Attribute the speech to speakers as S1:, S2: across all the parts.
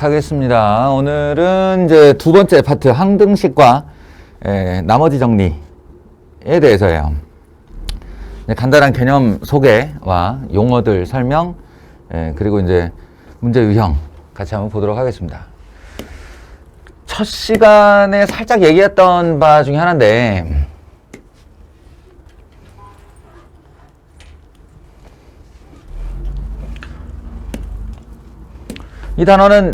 S1: 하겠습니다. 오늘은 이제 두 번째 파트 항등식과 나머지 정리에 대해서예요. 간단한 개념 소개와 용어들 설명, 그리고 이제 문제 유형 같이 한번 보도록 하겠습니다. 첫 시간에 살짝 얘기했던 바 중에 하나인데, 이 단어는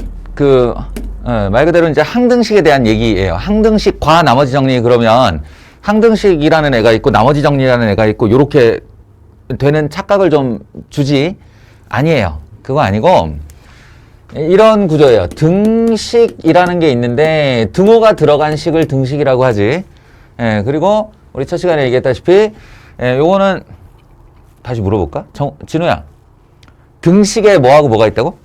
S1: 말 그대로 이제 항등식에 대한 얘기예요. 항등식과 나머지 정리. 그러면 항등식이라는 애가 있고 나머지 정리라는 애가 있고 요렇게 되는 착각을 좀 주지. 아니에요. 그거 아니고 이런 구조예요. 등식이라는 게 있는데 등호가 들어간 식을 등식이라고 하지. 그리고 우리 첫 시간에 얘기했다시피 요거는 다시 물어볼까? 진우야, 등식에 뭐하고 뭐가 있다고?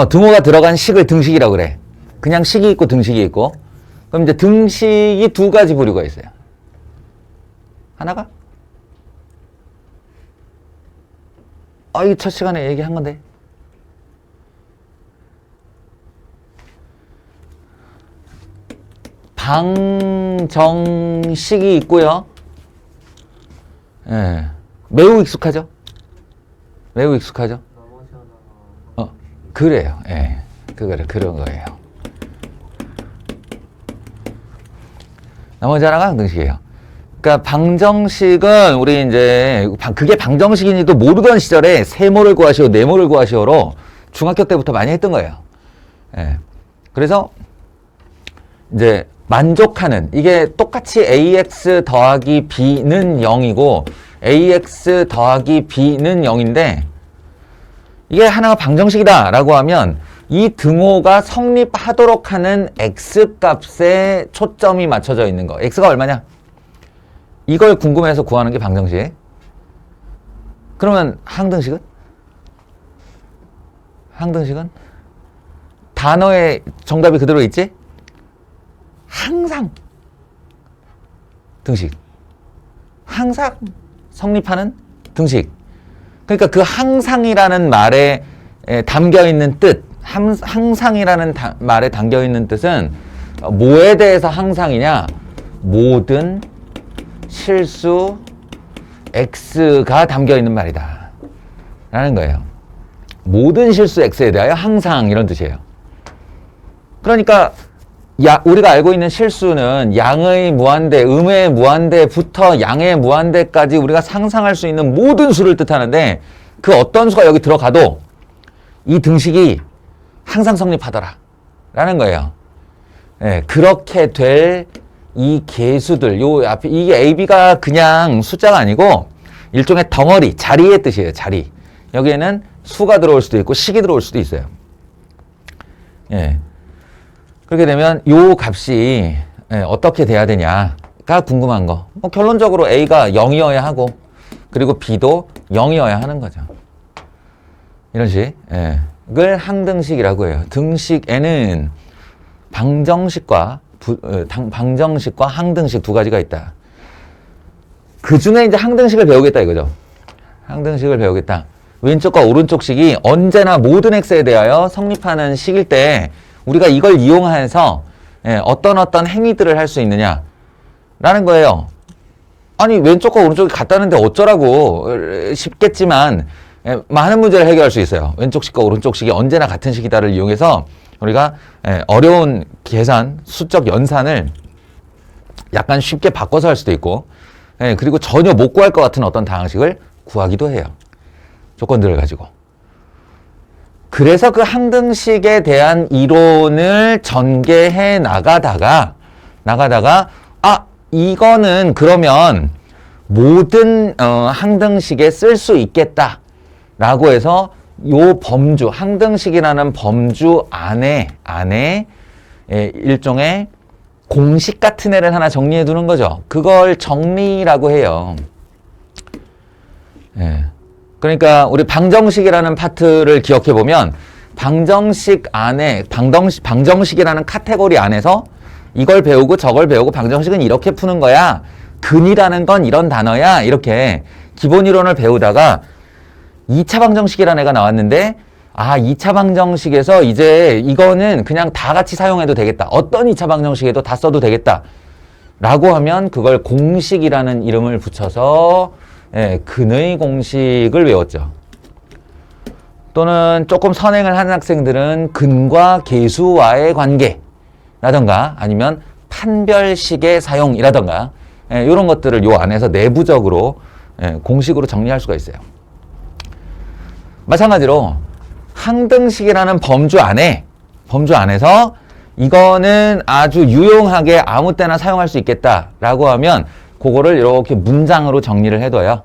S1: 등호가 들어간 식을 등식이라고 그래. 그냥 식이 있고 등식이 있고. 그럼 이제 등식이 두 가지 부류가 있어요. 하나가? 이거 첫 시간에 얘기한 건데. 방정식이 있고요. 매우 익숙하죠? 매우 익숙하죠? 그래요. 그런 거예요. 나머지 하나가 항등식이에요. 그러니까 방정식은 우리 이제 그게 방정식인지도 모르던 시절에 세모를 구하시오, 네모를 구하시오로 중학교 때부터 많이 했던 거예요. 그래서 이제 만족하는, 이게 똑같이 ax 더하기 b는 0이고 ax 더하기 b는 0인데 이게 하나가 방정식이다 라고 하면 이 등호가 성립하도록 하는 x값에 초점이 맞춰져 있는 거. x가 얼마냐? 이걸 궁금해서 구하는 게 방정식. 그러면 항등식은? 항등식은? 단어의 정답이 그대로 있지? 항상 등식. 항상 성립하는 등식. 그러니까 그 항상이라는 말에 담겨있는 뜻, 항상이라는 말에 담겨있는 뜻은 뭐에 대해서 항상이냐? 모든 실수 x가 담겨있는 말이다 라는 거예요. 모든 실수 x에 대하여 항상, 이런 뜻이에요. 그러니까 우리가 알고 있는 실수는 양의 무한대, 음의 무한대부터 양의 무한대까지 우리가 상상할 수 있는 모든 수를 뜻하는데 그 어떤 수가 여기 들어가도 이 등식이 항상 성립하더라 라는 거예요. 그렇게 될 이 계수들, 요 앞에 이게 A, B가 그냥 숫자가 아니고 일종의 덩어리, 자리의 뜻이에요. 자리. 여기에는 수가 들어올 수도 있고 식이 들어올 수도 있어요. 그렇게 되면 요 값이 어떻게 돼야 되냐가 궁금한 거. 결론적으로 A가 0이어야 하고 그리고 B도 0이어야 하는 거죠. 이런 식. 을 항등식이라고 해요. 등식에는 방정식과 항등식 두 가지가 있다. 그 중에 이제 항등식을 배우겠다 이거죠. 항등식을 배우겠다. 왼쪽과 오른쪽 식이 언제나 모든 x에 대하여 성립하는 식일 때 우리가 이걸 이용해서 어떤 행위들을 할 수 있느냐 라는 거예요. 아니 왼쪽과 오른쪽이 같다는데 어쩌라고 싶겠지만 많은 문제를 해결할 수 있어요. 왼쪽 식과 오른쪽 식이 언제나 같은 식이다를 이용해서 우리가 어려운 계산, 수적 연산을 약간 쉽게 바꿔서 할 수도 있고 그리고 전혀 못 구할 것 같은 어떤 다항식을 구하기도 해요. 조건들을 가지고. 그래서 그 항등식에 대한 이론을 전개해 나가다가 이거는 그러면 모든 항등식에 쓸 수 있겠다 라고 해서 요 범주, 항등식이라는 범주 안에 일종의 공식 같은 애를 하나 정리해 두는 거죠. 그걸 정리라고 해요. 그러니까 우리 방정식이라는 파트를 기억해 보면 방정식 안에 방정식이라는 카테고리 안에서 이걸 배우고 저걸 배우고 방정식은 이렇게 푸는 거야 근이라는 건 이런 단어야. 이렇게 기본 이론을 배우다가 2차 방정식이라는 애가 나왔는데 2차 방정식에서 이제 이거는 그냥 다 같이 사용해도 되겠다. 어떤 2차 방정식에도 다 써도 되겠다. 라고 하면 그걸 공식이라는 이름을 붙여서 근의 공식을 외웠죠. 또는 조금 선행을 하는 학생들은 근과 계수와의 관계라던가 아니면 판별식의 사용이라던가 이런 것들을 요 안에서 내부적으로 공식으로 정리할 수가 있어요. 마찬가지로 항등식이라는 범주 안에서 이거는 아주 유용하게 아무 때나 사용할 수 있겠다라고 하면 그거를 이렇게 문장으로 정리를 해둬요.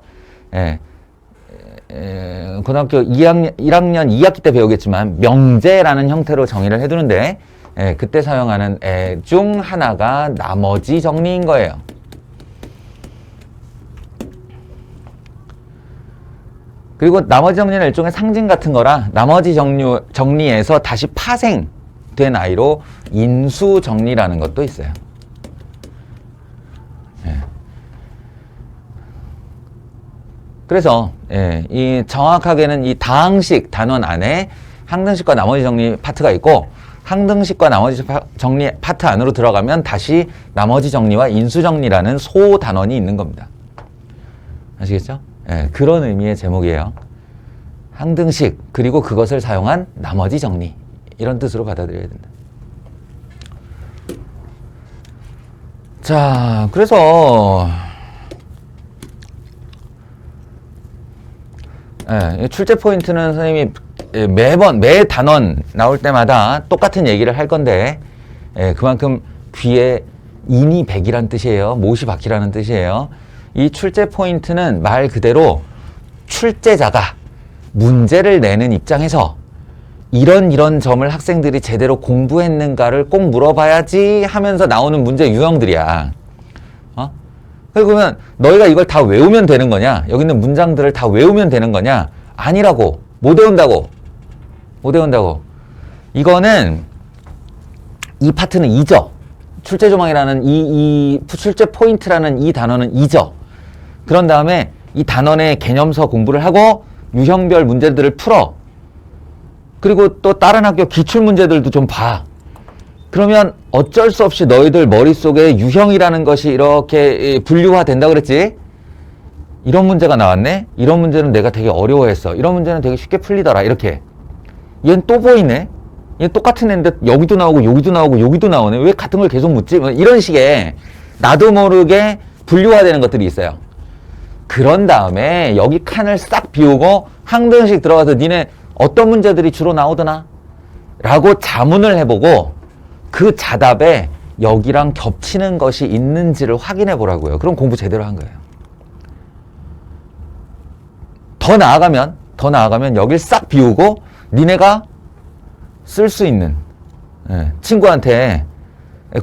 S1: 고등학교 1학년 2학기 때 배우겠지만 명제라는 형태로 정의를 해두는데 그때 사용하는 애 중 하나가 나머지 정리인 거예요. 그리고 나머지 정리는 일종의 상징 같은 거라 나머지 정리에서 다시 파생된 아이로 인수 정리라는 것도 있어요. 그래서 이 정확하게는 이 다항식 단원 안에 항등식과 나머지 정리 파트가 있고 항등식과 나머지 정리 파트 안으로 들어가면 다시 나머지 정리와 인수 정리라는 소 단원이 있는 겁니다. 아시겠죠? 그런 의미의 제목이에요. 항등식 그리고 그것을 사용한 나머지 정리 이런 뜻으로 받아들여야 된다. 자, 그래서 출제 포인트는 선생님이 매 단원 나올 때마다 똑같은 얘기를 할 건데 그만큼 귀에 인이 백이란 뜻이에요. 못이 박히라는 뜻이에요. 이 출제 포인트는 말 그대로 출제자가 문제를 내는 입장에서 이런 점을 학생들이 제대로 공부했는가를 꼭 물어봐야지 하면서 나오는 문제 유형들이야. 그러면 너희가 이걸 다 외우면 되는 거냐? 여기 있는 문장들을 다 외우면 되는 거냐? 아니라고. 못 외운다고. 이거는 이 파트는 잊어. 출제 조망이라는 이 출제 포인트라는 이 단어는 잊어. 그런 다음에 이 단원의 개념서 공부를 하고 유형별 문제들을 풀어. 그리고 또 다른 학교 기출 문제들도 좀 봐. 그러면 어쩔 수 없이 너희들 머릿속에 유형이라는 것이 이렇게 분류화 된다 그랬지? 이런 문제가 나왔네? 이런 문제는 내가 되게 어려워했어. 이런 문제는 되게 쉽게 풀리더라. 이렇게. 얘는 또 보이네? 얘 똑같은 애인데 여기도 나오고 여기도 나오고 여기도 나오네. 왜 같은 걸 계속 묻지? 뭐 이런 식의 나도 모르게 분류화되는 것들이 있어요. 그런 다음에 여기 칸을 싹 비우고 항등식 들어가서 니네 어떤 문제들이 주로 나오더나? 라고 자문을 해보고 그 자답에 여기랑 겹치는 것이 있는지를 확인해 보라고요. 그럼 공부 제대로 한 거예요. 더 나아가면 여길 싹 비우고 니네가 쓸 수 있는 친구한테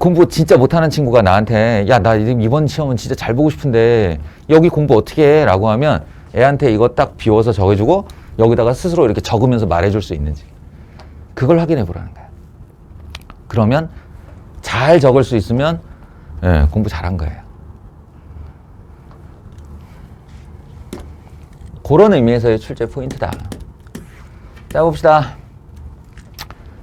S1: 공부 진짜 못하는 친구가 나한테 야, 나 이번 시험은 진짜 잘 보고 싶은데 여기 공부 어떻게 해? 라고 하면 애한테 이거 딱 비워서 적어주고 여기다가 스스로 이렇게 적으면서 말해줄 수 있는지 그걸 확인해 보라는 거야. 그러면 잘 적을 수 있으면 공부 잘한 거예요. 그런 의미에서의 출제 포인트다. 자, 봅시다.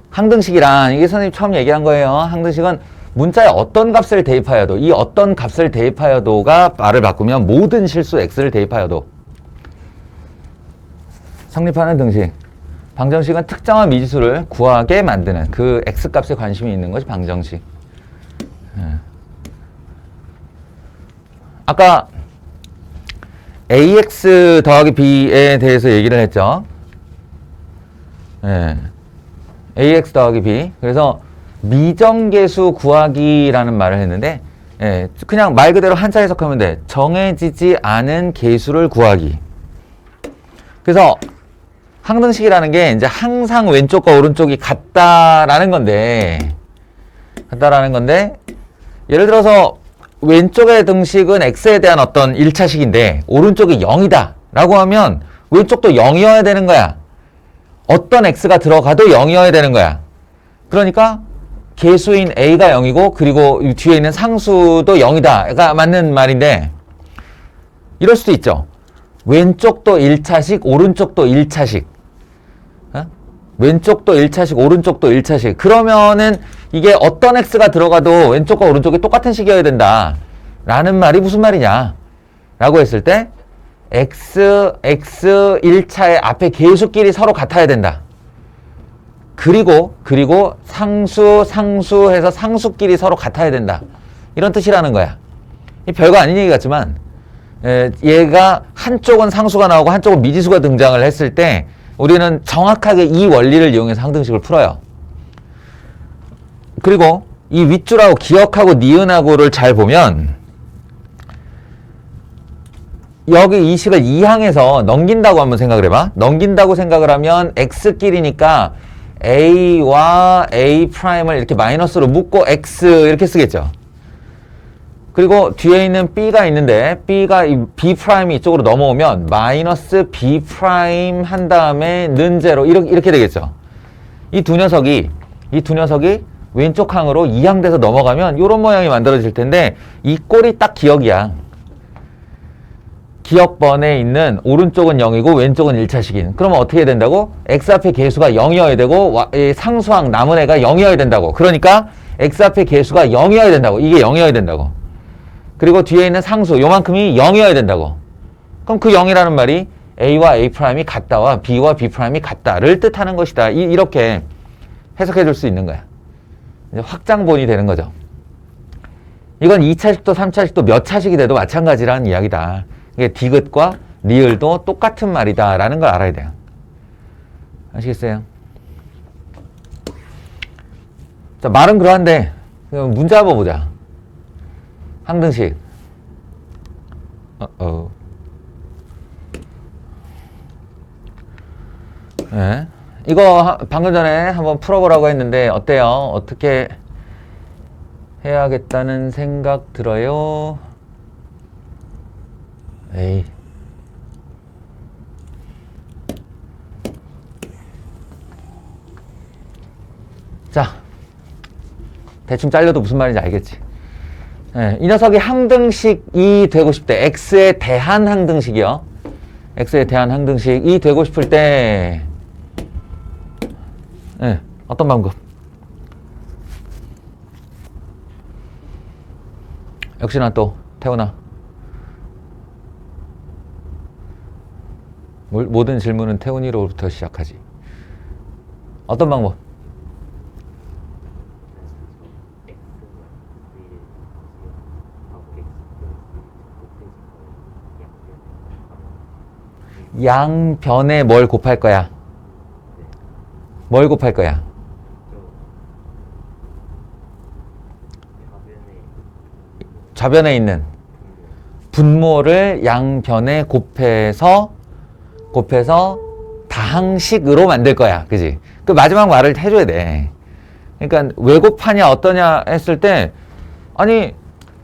S1: 항등식이란 이게 선생님 처음 얘기한 거예요. 항등식은 문자에 어떤 값을 대입하여도 이 어떤 값을 대입하여도가 말을 바꾸면 모든 실수 x를 대입하여도 성립하는 등식. 방정식은 특정한 미지수를 구하게 만드는 그 x값에 관심이 있는 것이 방정식. 아까 ax 더하기 b에 대해서 얘기를 했죠. ax 더하기 b. 그래서 미정계수 구하기라는 말을 했는데 그냥 말 그대로 한자 해석하면 돼. 정해지지 않은 계수를 구하기. 그래서 항등식이라는 게 이제 항상 왼쪽과 오른쪽이 같다라는 건데 예를 들어서 왼쪽의 등식은 x에 대한 어떤 1차식인데 오른쪽이 0이다 라고 하면 왼쪽도 0이어야 되는 거야. 어떤 x가 들어가도 0이어야 되는 거야. 그러니까 계수인 a가 0이고 그리고 뒤에 있는 상수도 0이다가 맞는 말인데 이럴 수도 있죠. 왼쪽도 1차식, 오른쪽도 1차식. 왼쪽도 1차식, 오른쪽도 1차식. 그러면은 이게 어떤 x가 들어가도 왼쪽과 오른쪽이 똑같은 식이어야 된다. 라는 말이 무슨 말이냐? 라고 했을 때 x 1차의 앞에 계수끼리 서로 같아야 된다. 그리고 상수 해서 상수끼리 서로 같아야 된다. 이런 뜻이라는 거야. 별거 아닌 얘기 같지만 얘가 한쪽은 상수가 나오고 한쪽은 미지수가 등장을 했을 때 우리는 정확하게 이 원리를 이용해서 항등식을 풀어요. 그리고 이 윗줄하고 기역하고 니은하고를 잘 보면 여기 이 식을 2항에서 넘긴다고 한번 생각을 해봐. 넘긴다고 생각을 하면 x끼리니까 a와 a'을 이렇게 마이너스로 묶고 x 이렇게 쓰겠죠. 그리고 뒤에 있는 b가 있는데 b가 b'이 이쪽으로 넘어오면 마이너스 b' 한 다음에 는 제로 이렇게 되겠죠. 이 두 녀석이 왼쪽 항으로 2항 돼서 넘어가면 이런 모양이 만들어질 텐데 이 꼴이 딱 기역이야. 기역번에 있는 오른쪽은 0이고 왼쪽은 1차식인. 그러면 어떻게 해야 된다고? x 앞에 계수가 0이어야 되고 상수항 남은 애가 0이어야 된다고. 그러니까 x 앞에 계수가 0이어야 된다고. 이게 0이어야 된다고. 그리고 뒤에 있는 상수 요만큼이 0이어야 된다고. 그럼 그 0이라는 말이 a와 a'이 같다와 b와 b'이 같다를 뜻하는 것이다. 이렇게 해석해 줄 수 있는 거야. 이제 확장본이 되는 거죠. 이건 2차식도 3차식도 몇 차식이 돼도 마찬가지라는 이야기다. 이게 디귿과 리을도 똑같은 말이다 라는 걸 알아야 돼요. 아시겠어요? 자, 말은 그러한데 문제 한번 보자. 항등식. 네. 이거 방금 전에 한번 풀어보라고 했는데 어때요? 어떻게 해야겠다는 생각 들어요? 에이. 자, 대충 잘려도 무슨 말인지 알겠지? 네, 이 녀석이 항등식이 되고 싶대. x에 대한 항등식이요. x에 대한 항등식이 되고 싶을 때 네, 어떤 방법? 역시나 또 태훈아. 모든 질문은 태훈이로부터 시작하지. 어떤 방법? 양변에 뭘 곱할 거야? 뭘 곱할 거야? 좌변에 있는 분모를 양변에 곱해서 다항식으로 만들 거야. 그지? 그 마지막 말을 해줘야 돼. 그러니까 왜 곱하냐 어떠냐 했을 때 아니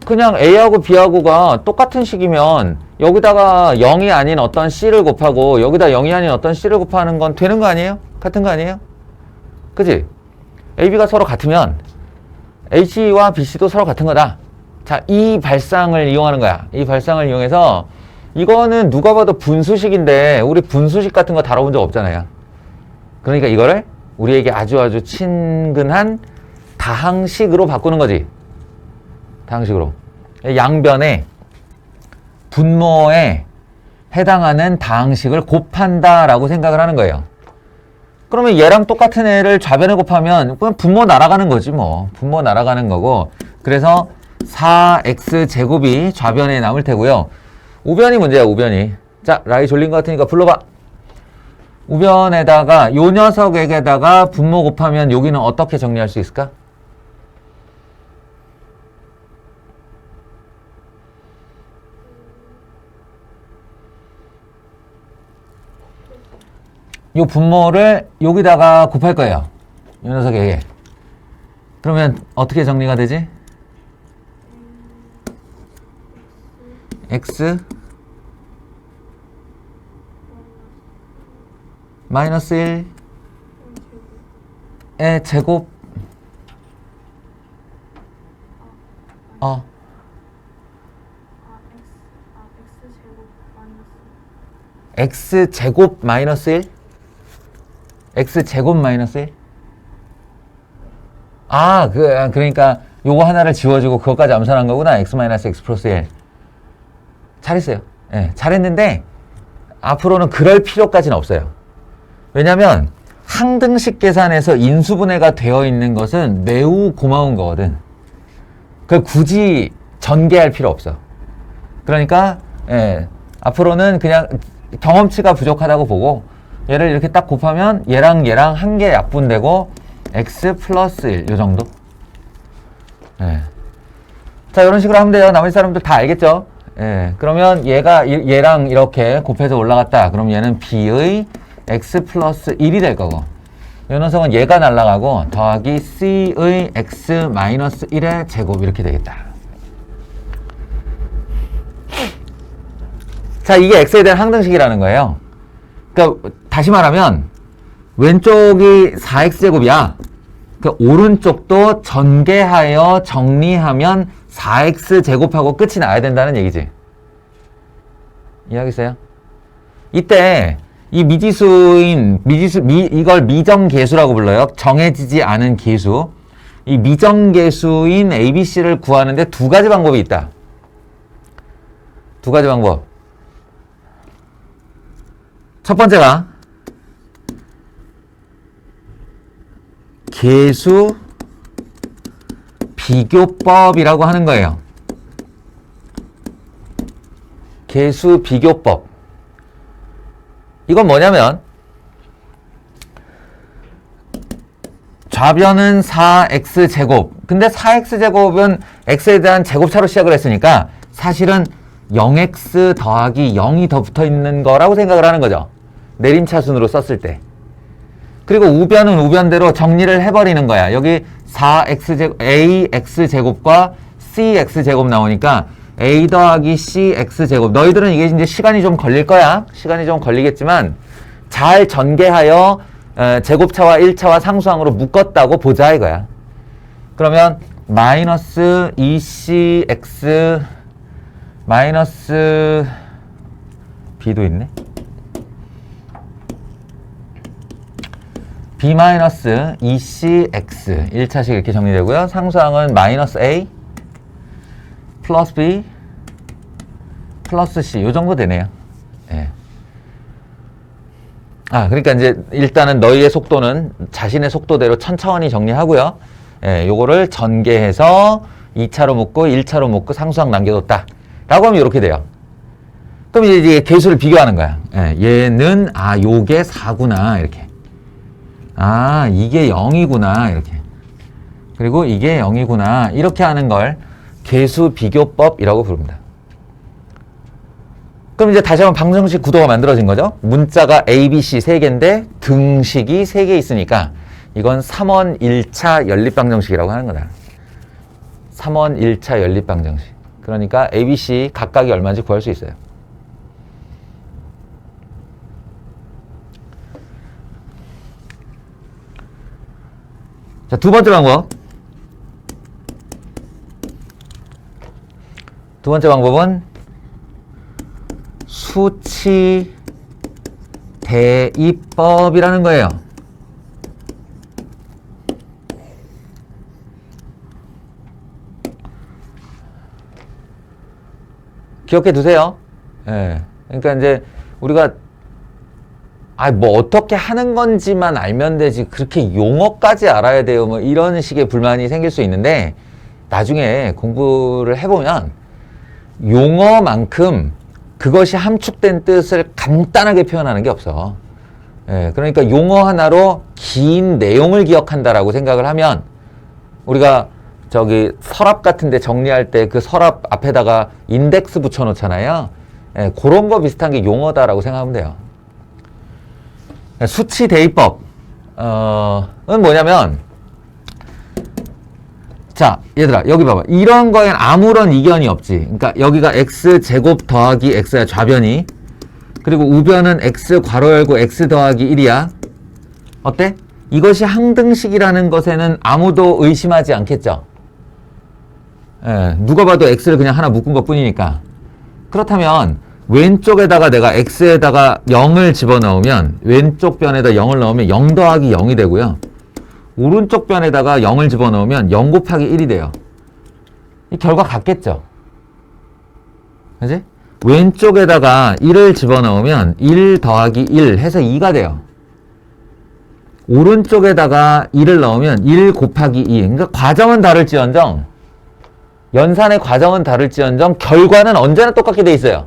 S1: 그냥 A하고 B하고가 똑같은 식이면 여기다가 0이 아닌 어떤 C를 곱하고 여기다 0이 아닌 어떤 C를 곱하는 건 되는 거 아니에요? 같은 거 아니에요? 그지? A, B가 서로 같으면 A와 BC도 서로 같은 거다. 자, 이 발상을 이용하는 거야. 이 발상을 이용해서 이거는 누가 봐도 분수식인데 우리 분수식 같은 거 다뤄본 적 없잖아요. 그러니까 이거를 우리에게 아주 친근한 다항식으로 바꾸는 거지. 다항식으로. 양변에 분모에 해당하는 다항식을 곱한다라고 생각을 하는 거예요. 그러면 얘랑 똑같은 애를 좌변에 곱하면 그냥 분모 날아가는 거지 뭐. 분모 날아가는 거고. 그래서 4x제곱이 좌변에 남을 테고요. 우변이 문제야, 우변이. 자, 라이 졸린 것 같으니까 불러봐. 우변에다가 요 녀석에게다가 분모 곱하면 여기는 어떻게 정리할 수 있을까? 요 분모를 여기다가 곱할 거예요. 요 녀석에게. 그러면 어떻게 정리가 되지? x 마이너스 1의 제곱 어. x제곱 마이너스 1? x제곱 마이너스 1? 그러니까 요거 하나를 지워주고 그것까지 암산한 거구나. x 마이너스 x 플러스 1. 잘했어요. 예, 잘했는데 앞으로는 그럴 필요까지는 없어요. 왜냐면 항등식 계산에서 인수분해가 되어 있는 것은 매우 고마운 거거든. 그걸 굳이 전개할 필요 없어. 그러니까 앞으로는 그냥 경험치가 부족하다고 보고 얘를 이렇게 딱 곱하면 얘랑 한 개 약분되고 x 플러스 1 요 정도. 자, 이런 식으로 하면 돼요. 나머지 사람들 다 알겠죠? 그러면 얘랑 이렇게 곱해서 올라갔다. 그럼 얘는 b의 x 플러스 1이 될 거고, 이 녀석은 얘가 날아가고 더하기 c의 x 마이너스 1의 제곱 이렇게 되겠다. 자, 이게 x에 대한 항등식이라는 거예요. 그러니까 다시 말하면 왼쪽이 4x제곱이야. 그 오른쪽도 전개하여 정리하면 4x제곱하고 끝이 나야 된다는 얘기지. 이해하겠어요? 이때 이 이걸 미정계수라고 불러요. 정해지지 않은 계수. 이 미정계수인 ABC를 구하는데 두 가지 방법이 있다. 두 가지 방법. 첫 번째가 계수 비교법이라고 하는 거예요. 계수 비교법. 이건 뭐냐면 좌변은 4x제곱. 근데 4x제곱은 x에 대한 제곱차로 시작을 했으니까 사실은 0x 더하기 0이 더 붙어 있는 거라고 생각을 하는 거죠. 내림차순으로 썼을 때. 그리고 우변은 우변대로 정리를 해버리는 거야. 여기 4x제곱, ax제곱과 cx제곱 나오니까 a 더하기 cx제곱. 너희들은 이게 이제 시간이 좀 걸릴 거야. 시간이 좀 걸리겠지만 잘 전개하여 제곱차와 1차와 상수항으로 묶었다고 보자 이거야. 그러면 마이너스 2cx 마이너스 b도 있네. b 마이너스 2cx 1차식 이렇게 정리되고요. 상수항은 마이너스 a 플러스 b 플러스 c 요 정도 되네요. 예. 그러니까 이제 일단은 너희의 속도는 자신의 속도대로 천천히 정리하고요. 요거를 전개해서 2차로 묶고 1차로 묶고 상수항 남겨뒀다. 라고 하면 이렇게 돼요. 그럼 이제 계수를 비교하는 거야. 얘는 요게 4구나 이렇게. 이게 0이구나 이렇게. 그리고 이게 0이구나 이렇게 하는 걸 계수 비교법이라고 부릅니다. 그럼 이제 다시 한번 방정식 구도가 만들어진 거죠. 문자가 A, B, C 3개인데 등식이 3개 있으니까 이건 3원 1차 연립방정식이라고 하는 거다. 3원 1차 연립방정식. 그러니까 A, B, C 각각이 얼마인지 구할 수 있어요. 자, 두 번째 방법. 두 번째 방법은 수치 대입법이라는 거예요. 기억해 두세요. 그러니까 이제 우리가 뭐 어떻게 하는 건지만 알면 되지 그렇게 용어까지 알아야 돼요. 뭐 이런 식의 불만이 생길 수 있는데 나중에 공부를 해보면 용어만큼 그것이 함축된 뜻을 간단하게 표현하는 게 없어. 그러니까 용어 하나로 긴 내용을 기억한다라고 생각을 하면 우리가 저기 서랍 같은 데 정리할 때 그 서랍 앞에다가 인덱스 붙여 놓잖아요. 그런 거 비슷한 게 용어다라고 생각하면 돼요. 수치 대입법 은 뭐냐면 자 얘들아 여기 봐봐. 이런 거엔 아무런 이견이 없지. 그러니까 여기가 x제곱 더하기 x야 좌변이. 그리고 우변은 x 괄호 열고 x 더하기 1이야. 어때? 이것이 항등식이라는 것에는 아무도 의심하지 않겠죠? 예, 누가 봐도 x를 그냥 하나 묶은 것 뿐이니까. 그렇다면 왼쪽에다가 내가 x에다가 0을 집어넣으면 왼쪽 변에다 0을 넣으면 0 더하기 0이 되고요. 오른쪽 변에다가 0을 집어넣으면 0 곱하기 1이 돼요. 이 결과 같겠죠? 그지? 왼쪽에다가 1을 집어넣으면 1 더하기 1 해서 2가 돼요. 오른쪽에다가 1을 넣으면 1 곱하기 2. 그러니까 과정은 다를지언정, 연산의 과정은 다를지언정 결과는 언제나 똑같게 돼 있어요.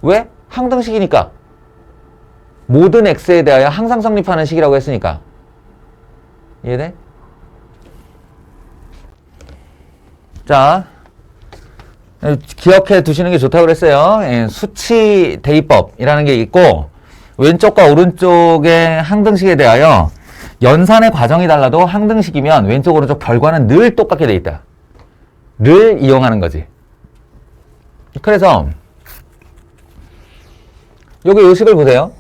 S1: 왜? 항등식이니까. 모든 x에 대하여 항상 성립하는 식이라고 했으니까. 이해돼? 자, 기억해 두시는 게 좋다고 그랬어요. 예, 수치 대입법이라는 게 있고, 왼쪽과 오른쪽의 항등식에 대하여 연산의 과정이 달라도 항등식이면 왼쪽 오른쪽 결과는 늘 똑같게 돼 있다. 를 이용하는 거지. 그래서 여기 요 식을 보세요.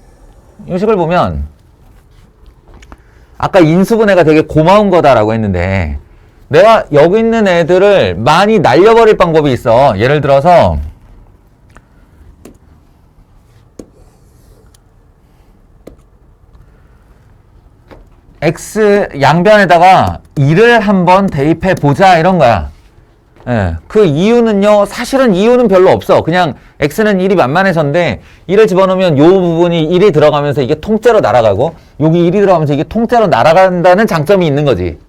S1: 요 식을 보면 아까 인수분해가 되게 고마운 거다라고 했는데, 내가 여기 있는 애들을 많이 날려버릴 방법이 있어. 예를 들어서 x 양변에다가 2를 한번 대입해 보자 이런 거야. 예, 그 이유는요, 사실은 이유는 별로 없어. 그냥 x는 1이 만만해서인데 1을 집어넣으면 요 부분이 1이 들어가면서 이게 통째로 날아가고 여기 1이 들어가면서 이게 통째로 날아간다는 장점이 있는 거지.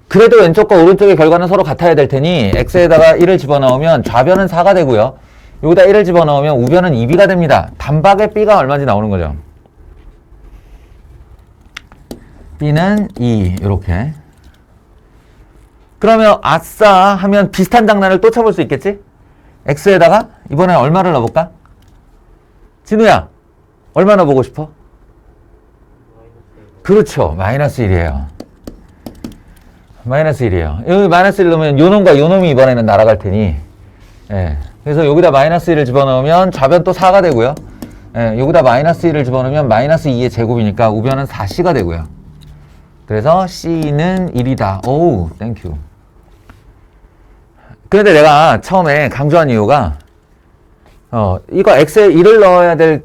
S1: 그래도 왼쪽과 오른쪽의 결과는 서로 같아야 될 테니 x에다가 1을 집어넣으면 좌변은 4가 되고요. 여기다 1을 집어넣으면 우변은 2b가 됩니다. 단박에 b가 얼마인지 나오는 거죠. b는 2 이렇게. 그러면 아싸 하면 비슷한 장난을 또 쳐볼 수 있겠지? x에다가 이번엔 얼마를 넣어볼까? 진우야, 얼마 넣어보고 싶어? 그렇죠. 마이너스 1이에요. 마이너스 1이에요. 여기 마이너스 1 넣으면 요 놈과 요 놈이 이번에는 날아갈 테니, 예. 그래서 여기다 마이너스 1을 집어넣으면 좌변 또 4가 되고요. 예. 여기다 마이너스 1을 집어넣으면 마이너스 2의 제곱이니까 우변은 4c가 되고요. 그래서 c는 1이다. 오우, 땡큐. 그런데 내가 처음에 강조한 이유가, 이거 x에 1을 넣어야 될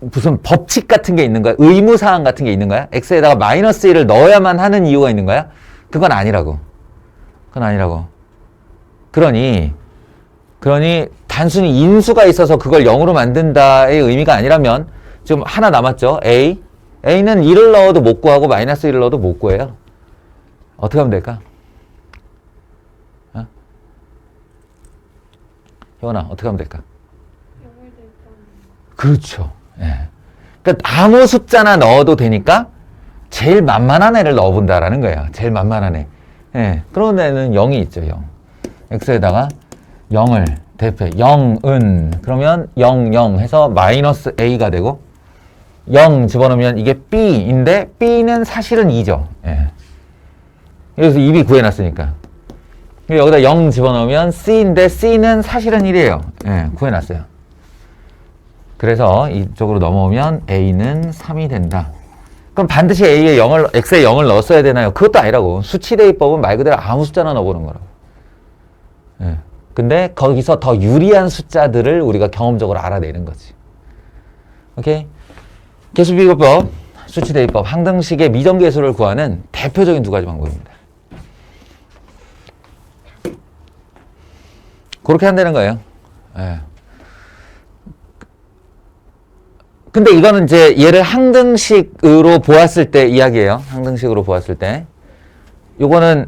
S1: 무슨 법칙 같은 게 있는 거야? 의무사항 같은 게 있는 거야? x에다가 마이너스 1을 넣어야만 하는 이유가 있는 거야? 그건 아니라고. 그건 아니라고. 그러니 단순히 인수가 있어서 그걸 0으로 만든다의 의미가 아니라면 지금 하나 남았죠? a는 1을 넣어도 못 구하고 마이너스 1을 넣어도 못 구해요. 어떻게 하면 될까? 효원아, 어떻게 하면 될까? 그렇죠. 예. 그러니까 아무 숫자나 넣어도 되니까 제일 만만한 애를 넣어본다라는 거예요. 제일 만만한 애. 예. 그런 애는 0이 있죠. 0. x에다가 0을 대입해. 0은 그러면 0, 0 해서 마이너스 a가 되고 0 집어넣으면 이게 b인데 b는 사실은 2죠. 예. 그래서 2b 구해놨으니까. 여기다 0 집어넣으면 c인데 c는 사실은 1이에요. 예, 구해놨어요. 그래서 이쪽으로 넘어오면 a는 3이 된다. 그럼 반드시 x에 0을 넣었어야 되나요? 그것도 아니라고. 수치대입법은 말 그대로 아무 숫자나 넣어보는 거라고. 예. 근데 거기서 더 유리한 숫자들을 우리가 경험적으로 알아내는 거지. 오케이? 개수비교법, 수치대입법, 항등식의 미정계수를 구하는 대표적인 두 가지 방법입니다. 그렇게 한다는 거예요. 예. 근데 이거는 이제 얘를 항등식으로 보았을 때 이야기예요. 항등식으로 보았을 때. 요거는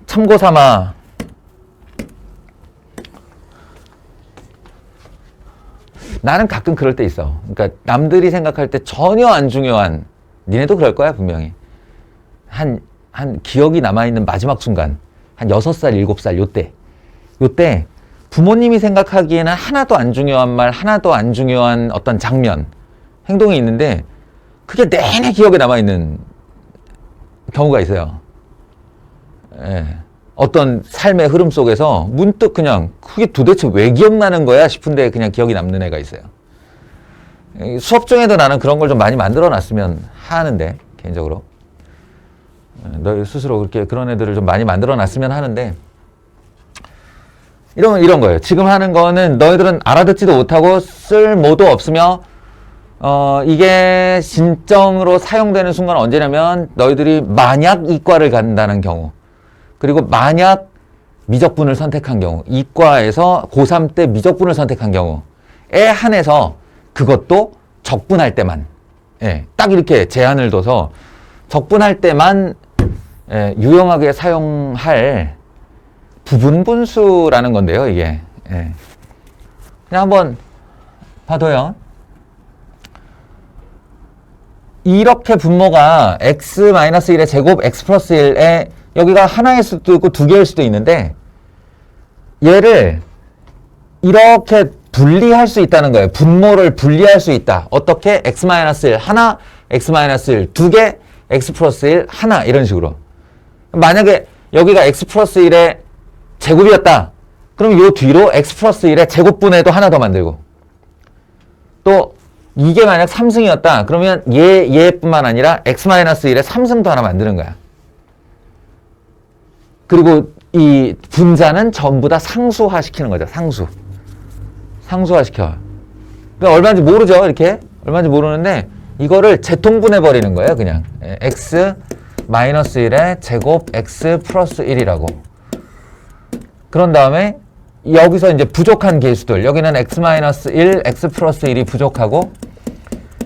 S1: 참고 삼아 나는 가끔 그럴 때 있어. 그러니까 남들이 생각할 때 전혀 안 중요한, 니네도 그럴 거야 분명히. 한 기억이 남아있는 마지막 순간, 한 6살, 7살 요때 부모님이 생각하기에는 하나도 안 중요한 말, 하나도 안 중요한 어떤 장면, 행동이 있는데 그게 내내 기억에 남아있는 경우가 있어요. 예. 어떤 삶의 흐름 속에서 문득 그냥 그게 도대체 왜 기억나는 거야 싶은데 그냥 기억이 남는 애가 있어요. 수업 중에도 나는 그런 걸 좀 많이 만들어 놨으면 하는데 개인적으로. 너희 스스로 그렇게 그런 애들을 좀 많이 만들어 놨으면 하는데, 이런 거예요. 지금 하는 거는 너희들은 알아듣지도 못하고 쓸모도 없으며, 이게 진정으로 사용되는 순간 언제냐면 너희들이 만약 이과를 간다는 경우, 그리고 만약 미적분을 선택한 경우, 이과에서 고3 때 미적분을 선택한 경우에 한해서, 그것도 적분할 때만, 예, 딱 이렇게 제한을 둬서 적분할 때만, 예, 유용하게 사용할 부분분수라는 건데요, 이게. 예. 그냥 한번 봐둬요. 이렇게 분모가 x-1의 제곱 x 플러스 1에 여기가 하나일 수도 있고 두 개일 수도 있는데, 얘를 이렇게 분리할 수 있다는 거예요. 분모를 분리할 수 있다. 어떻게? x-1 하나, x-1 두 개, x 플러스 1 하나, 이런 식으로. 만약에 여기가 x 플러스 1의 제곱이었다. 그럼 요 뒤로 x 플러스 1의 제곱분해도 하나 더 만들고, 또 이게 만약 3승이었다. 그러면 얘뿐만 아니라 x-1의 3승도 하나 만드는 거야. 그리고 이 분자는 전부 다 상수화 시키는 거죠. 상수화 시켜. 그러니까 얼마인지 모르죠. 이렇게. 얼마인지 모르는데 이거를 재통분해 버리는 거예요. 그냥. x-1의 제곱 x 플러스 1이라고. 그런 다음에 여기서 이제 부족한 계수들. 여기는 x-1, x 플러스 1이 부족하고,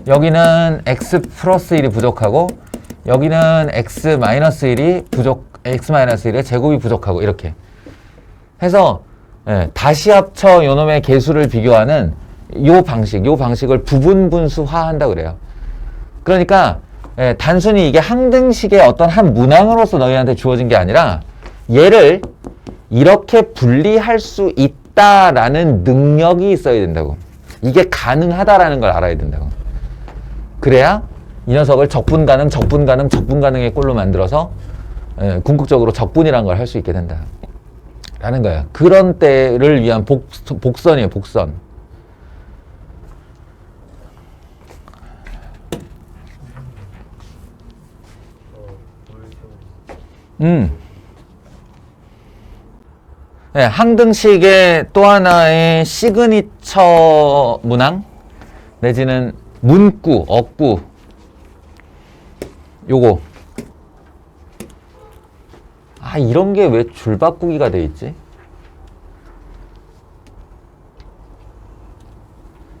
S1: 여기는 x 플러스 1이 부족하고, 여기는 x-1이 x-1의 제곱이 부족하고, 이렇게 해서, 예, 다시 합쳐 요놈의 계수를 비교하는 요 방식을 부분분수화 한다 그래요. 그러니까, 예, 단순히 이게 항등식의 어떤 한 문항으로서 너희한테 주어진 게 아니라, 얘를 이렇게 분리할 수 있다라는 능력이 있어야 된다고. 이게 가능하다라는 걸 알아야 된다고. 그래야 이 녀석을 적분가능의 꼴로 만들어서, 예, 궁극적으로 적분이라는 걸 할 수 있게 된다 라는 거야. 그런 때를 위한 복선이에요. 복선. 네, 항등식의 또 하나의 시그니처 문항 내지는 문구, 어구, 요거. 이런 게 왜 줄바꾸기가 돼 있지?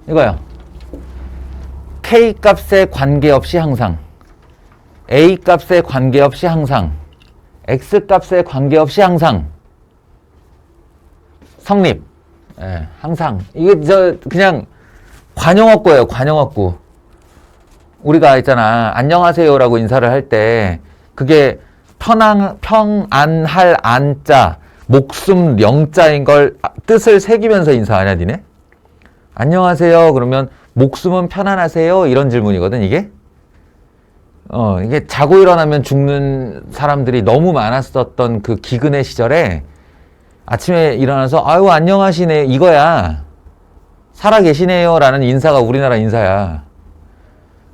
S1: 이거요. K 값에 관계없이 항상, A 값에 관계없이 항상, X 값에 관계없이 항상 성립. 예, 항상. 이게 그냥 관용어구예요. 관용어구. 우리가 있잖아. 안녕하세요라고 인사를 할 때 그게 평안할 안자, 목숨 영자인 걸 뜻을 새기면서 인사하냐 니네? 안녕하세요. 그러면 목숨은 편안하세요? 이런 질문이거든 이게. 이게 자고 일어나면 죽는 사람들이 너무 많았었던 그 기근의 시절에 아침에 일어나서 아유 안녕하시네 이거야. 살아계시네요 라는 인사가 우리나라 인사야.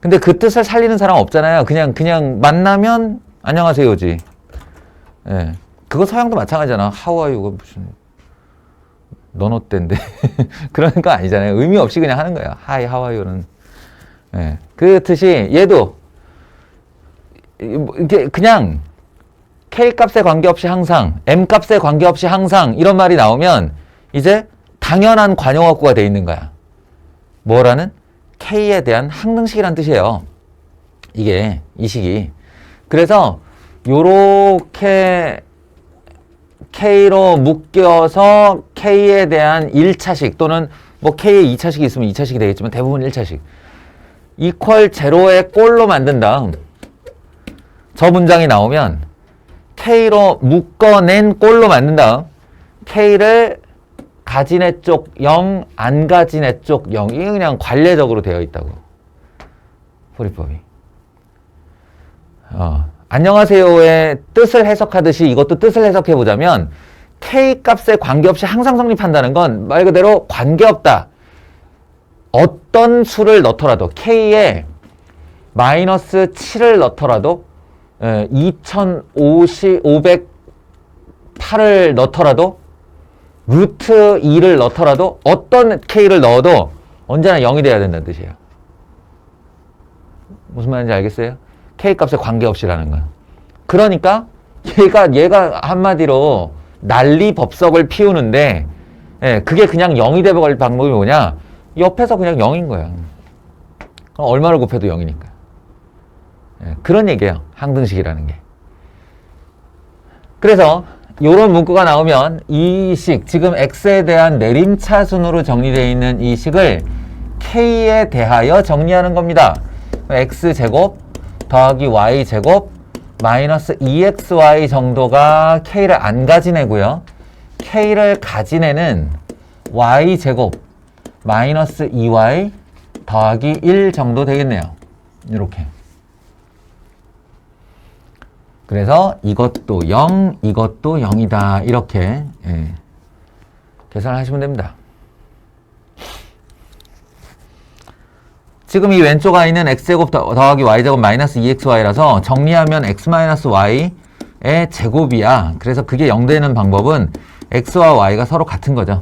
S1: 근데 그 뜻을 살리는 사람 없잖아요. 그냥 만나면 안녕하세요지. 예. 그거 서양도 마찬가지잖아. How are you? 무슨 넌 어땐데? 그런 거 아니잖아요. 의미 없이 그냥 하는 거예요. Hi, how are you는. 예. 그 뜻이 얘도 이게 그냥 K 값에 관계없이 항상, M 값에 관계없이 항상 이런 말이 나오면 이제 당연한 관용어구가 돼 있는 거야. 뭐라는? K에 대한 항등식이란 뜻이에요. 이게 이 식이. 그래서 요렇게 K로 묶여서 K에 대한 1차식 또는 뭐 K에 2차식이 있으면 2차식이 되겠지만 대부분 1차식 이퀄 제로의 꼴로 만든 다음 저 문장이 나오면 K로 묶어낸 꼴로 만든 다음 K를 가진 애 쪽 0, 안 가진 애 쪽 0. 이게 그냥 관례적으로 되어 있다고. 포리법이. 안녕하세요의 뜻을 해석하듯이 이것도 뜻을 해석해 보자면 K 값에 관계없이 항상 성립한다는 건 말 그대로 관계없다. 어떤 수를 넣더라도 K에 마이너스 7을 넣더라도 2508을 넣더라도 루트 2를 넣더라도 어떤 k를 넣어도 언제나 0이 돼야 된다는 뜻이에요. 무슨 말인지 알겠어요? k 값에 관계없이라는 거예요. 그러니까 얘가 한마디로 난리 법석을 피우는데 그게 그냥 0이 돼버릴 방법이 뭐냐? 옆에서 그냥 0인 거예요. 얼마를 곱해도 0이니까. 그런 얘기예요. 항등식이라는 게. 그래서 이런 문구가 나오면 이 식, 지금 x에 대한 내림차순으로 정리되어 있는 이 식을 k에 대하여 정리하는 겁니다. x제곱 더하기 y제곱 마이너스 2xy 정도가 k를 안 가진 애고요. k를 가진 애는 y제곱 마이너스 2y 더하기 1 정도 되겠네요. 이렇게. 그래서 이것도 0, 이것도 0이다. 이렇게 계산하시면 됩니다. 지금 이 왼쪽 i는 x제곱 더하기 y제곱 마이너스 2xy라서 정리하면 x 마이너스 y의 제곱이야. 그래서 그게 0 되는 방법은 x와 y가 서로 같은 거죠.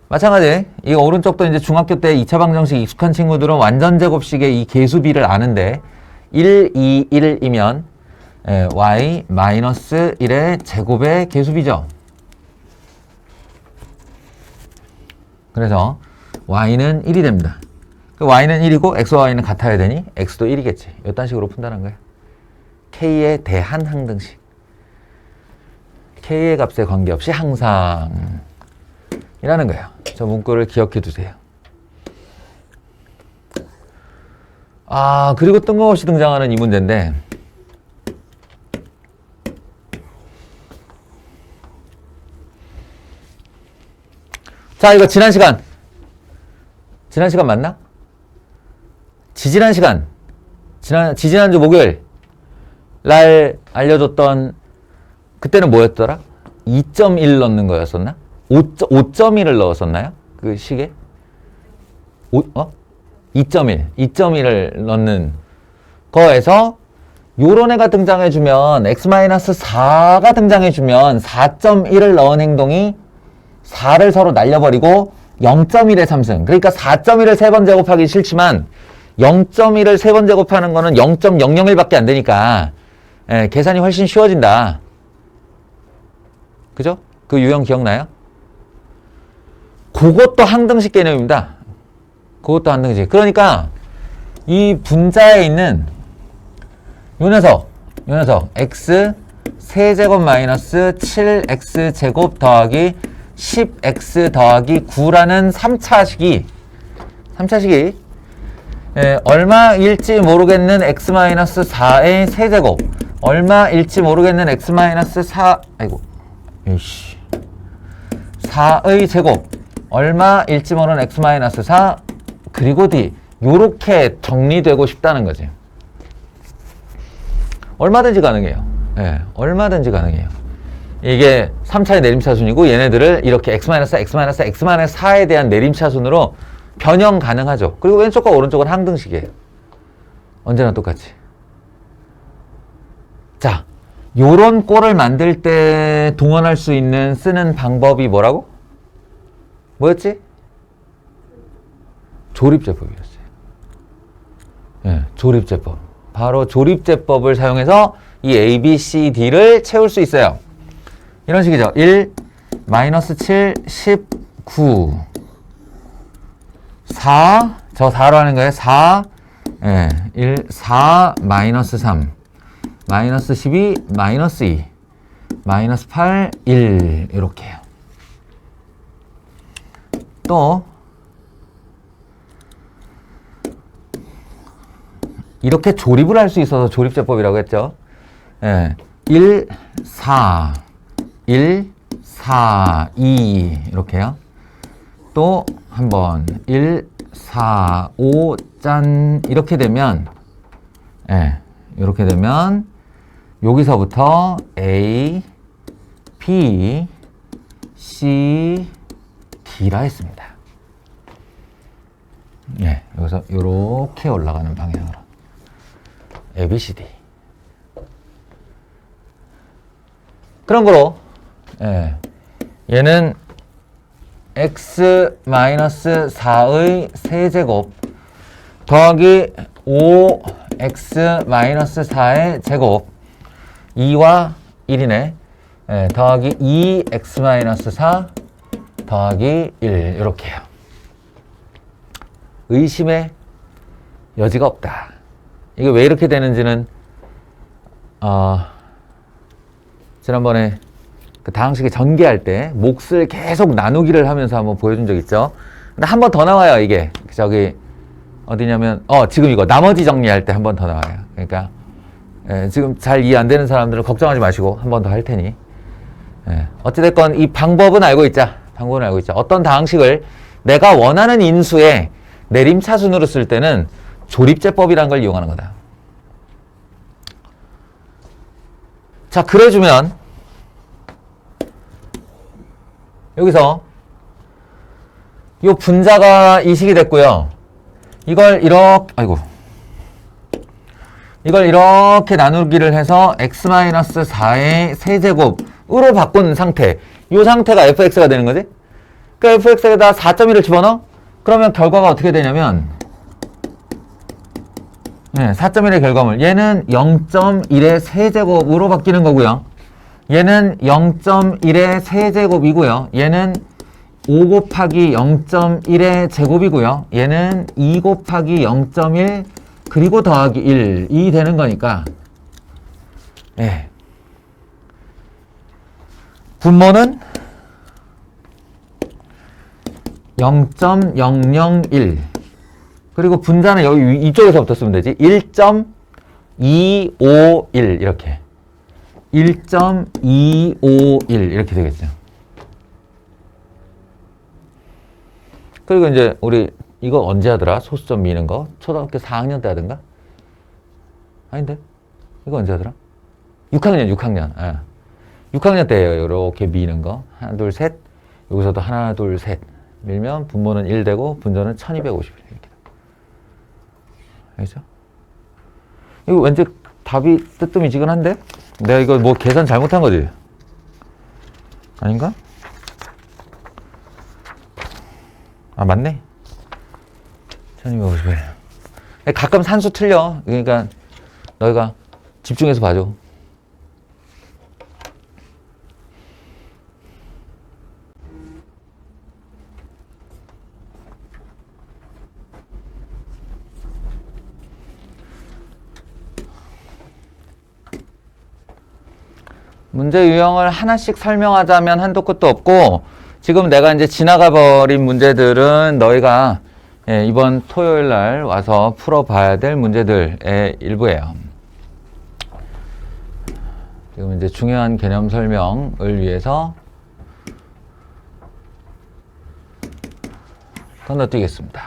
S1: 마찬가지 이 오른쪽도 이제 중학교 때 2차 방정식 익숙한 친구들은 완전 제곱식의 이 계수비를 아는데 1, 2, 1이면 y 마이너스 1의 제곱의 계수비죠. 그래서 y는 1이 됩니다. y는 1이고 x와 y는 같아야 되니 x도 1이겠지. 이딴 식으로 푼다는 거예요. k에 대한 항등식. k의 값에 관계없이 항상 이라는 거예요. 저 문구를 기억해 두세요. 그리고 뜬금없이 등장하는 이 문제인데 자, 이거 지난 시간 맞나? 지지난 시간 지지난주 목요일 날 알려줬던 그때는 뭐였더라? 2.1 넣는 거였었나? 5.1을 넣었었나요? 그 식에? 2.1을 넣는 거에서 요런 애가 등장해주면 x-4가 등장해주면 4.1을 넣은 행동이 4를 서로 날려버리고 0.1의 3승. 그러니까 4.1을 3번 제곱하기 싫지만 0.1을 3번 제곱하는 거는 0.001밖에 안 되니까 계산이 훨씬 쉬워진다. 그죠? 그 유형 기억나요? 그것도 항등식 개념입니다. 그것도 항등식. 그러니까 이 분자에 있는 요 녀석 x 세제곱 마이너스 7x제곱 더하기 10x 더하기 9라는 3차식이 얼마일지 모르겠는 x-4의 세제곱 얼마일지 모르겠는 x-4 4의 제곱 얼마일지 모르는 x-4 그리고 d 요렇게 정리되고 싶다는 거지. 얼마든지 가능해요. 얼마든지 가능해요. 이게 3차의 내림차순이고 얘네들을 이렇게 x-4에 대한 내림차순으로 변형 가능하죠. 그리고 왼쪽과 오른쪽은 항등식이에요. 언제나 똑같이. 자, 요런 꼴을 만들 때 동원할 수 있는 쓰는 방법이 뭐라고? 뭐였지? 조립제법이었어요. 조립제법. 바로 조립제법을 사용해서 이 A, B, C, D를 채울 수 있어요. 이런 식이죠. 1, 마이너스 7, 19, 4, 저 4로 하는 거예요. 4, 1, 4, 마이너스 3, 마이너스 12, 마이너스 2, 마이너스 8, 1 이렇게요. 또 이렇게 조립을 할 수 있어서 조립제법이라고 했죠. 1, 4, 1, 4, 2 이렇게요. 또 한 번 1, 4, 5, 짠 이렇게 되면 이렇게 되면 여기서부터 A, B, C, D라 했습니다. 여기서 이렇게 올라가는 방향으로 A, B, C, D. 그런 거로 얘는 x-4의 세제곱 더하기 5x-4의 제곱 2와 1이네. 더하기 2x-4 더하기 1 이렇게 해요. 의심의 여지가 없다. 이게 왜 이렇게 되는지는 지난번에 그 다항식을 전개할 때 몫을 계속 나누기를 하면서 한번 보여준 적 있죠. 근데 한 번 더 나와요. 이게 저기 어디냐면 지금 이거 나머지 정리할 때 한 번 더 나와요. 그러니까 지금 잘 이해 안 되는 사람들은 걱정하지 마시고 한 번 더 할 테니 어찌됐건 이 방법은 알고 있자. 방법은 알고 있자. 어떤 다항식을 내가 원하는 인수의 내림차순으로 쓸 때는 조립제법이라는 걸 이용하는 거다. 자, 그래주면 여기서 이 분자가 이식이 됐고요. 이걸 이렇게 나누기를 해서 x-4의 세제곱으로 바꾼 상태. 이 상태가 fx가 되는 거지? 그러니까 fx에다 4.1을 집어넣어? 그러면 결과가 어떻게 되냐면 4.1의 결과물. 얘는 0.1의 세제곱으로 바뀌는 거고요. 얘는 0.1의 세제곱이고요. 얘는 5 곱하기 0.1의 제곱이고요. 얘는 2 곱하기 0.1 그리고 더하기 1이 되는 거니까 분모는 0.001 그리고 분자는 여기 이쪽에서부터 쓰면 되지. 1.251 이렇게 1.251 이렇게 되겠죠. 그리고 이제 우리 이거 언제 하더라? 소수점 미는 거 초등학교 4학년 때 하던가? 아닌데? 이거 언제 하더라? 6학년 6학년 때예요. 이렇게 미는 거 하나 둘 셋 여기서도 하나 둘 셋 밀면 분모는 1 되고 분자는 1251 이렇게. 알겠죠? 이거 왠지 답이 뜨뜻미지근한데? 내가 이거 뭐 계산 잘못한 거지? 아닌가? 맞네. 1251. 가끔 산수 틀려. 그러니까 너희가 집중해서 봐줘. 문제 유형을 하나씩 설명하자면 한도 끝도 없고, 지금 내가 이제 지나가 버린 문제들은 너희가 이번 토요일 날 와서 풀어봐야 될 문제들의 일부예요. 지금 이제 중요한 개념 설명을 위해서 건너뛰겠습니다.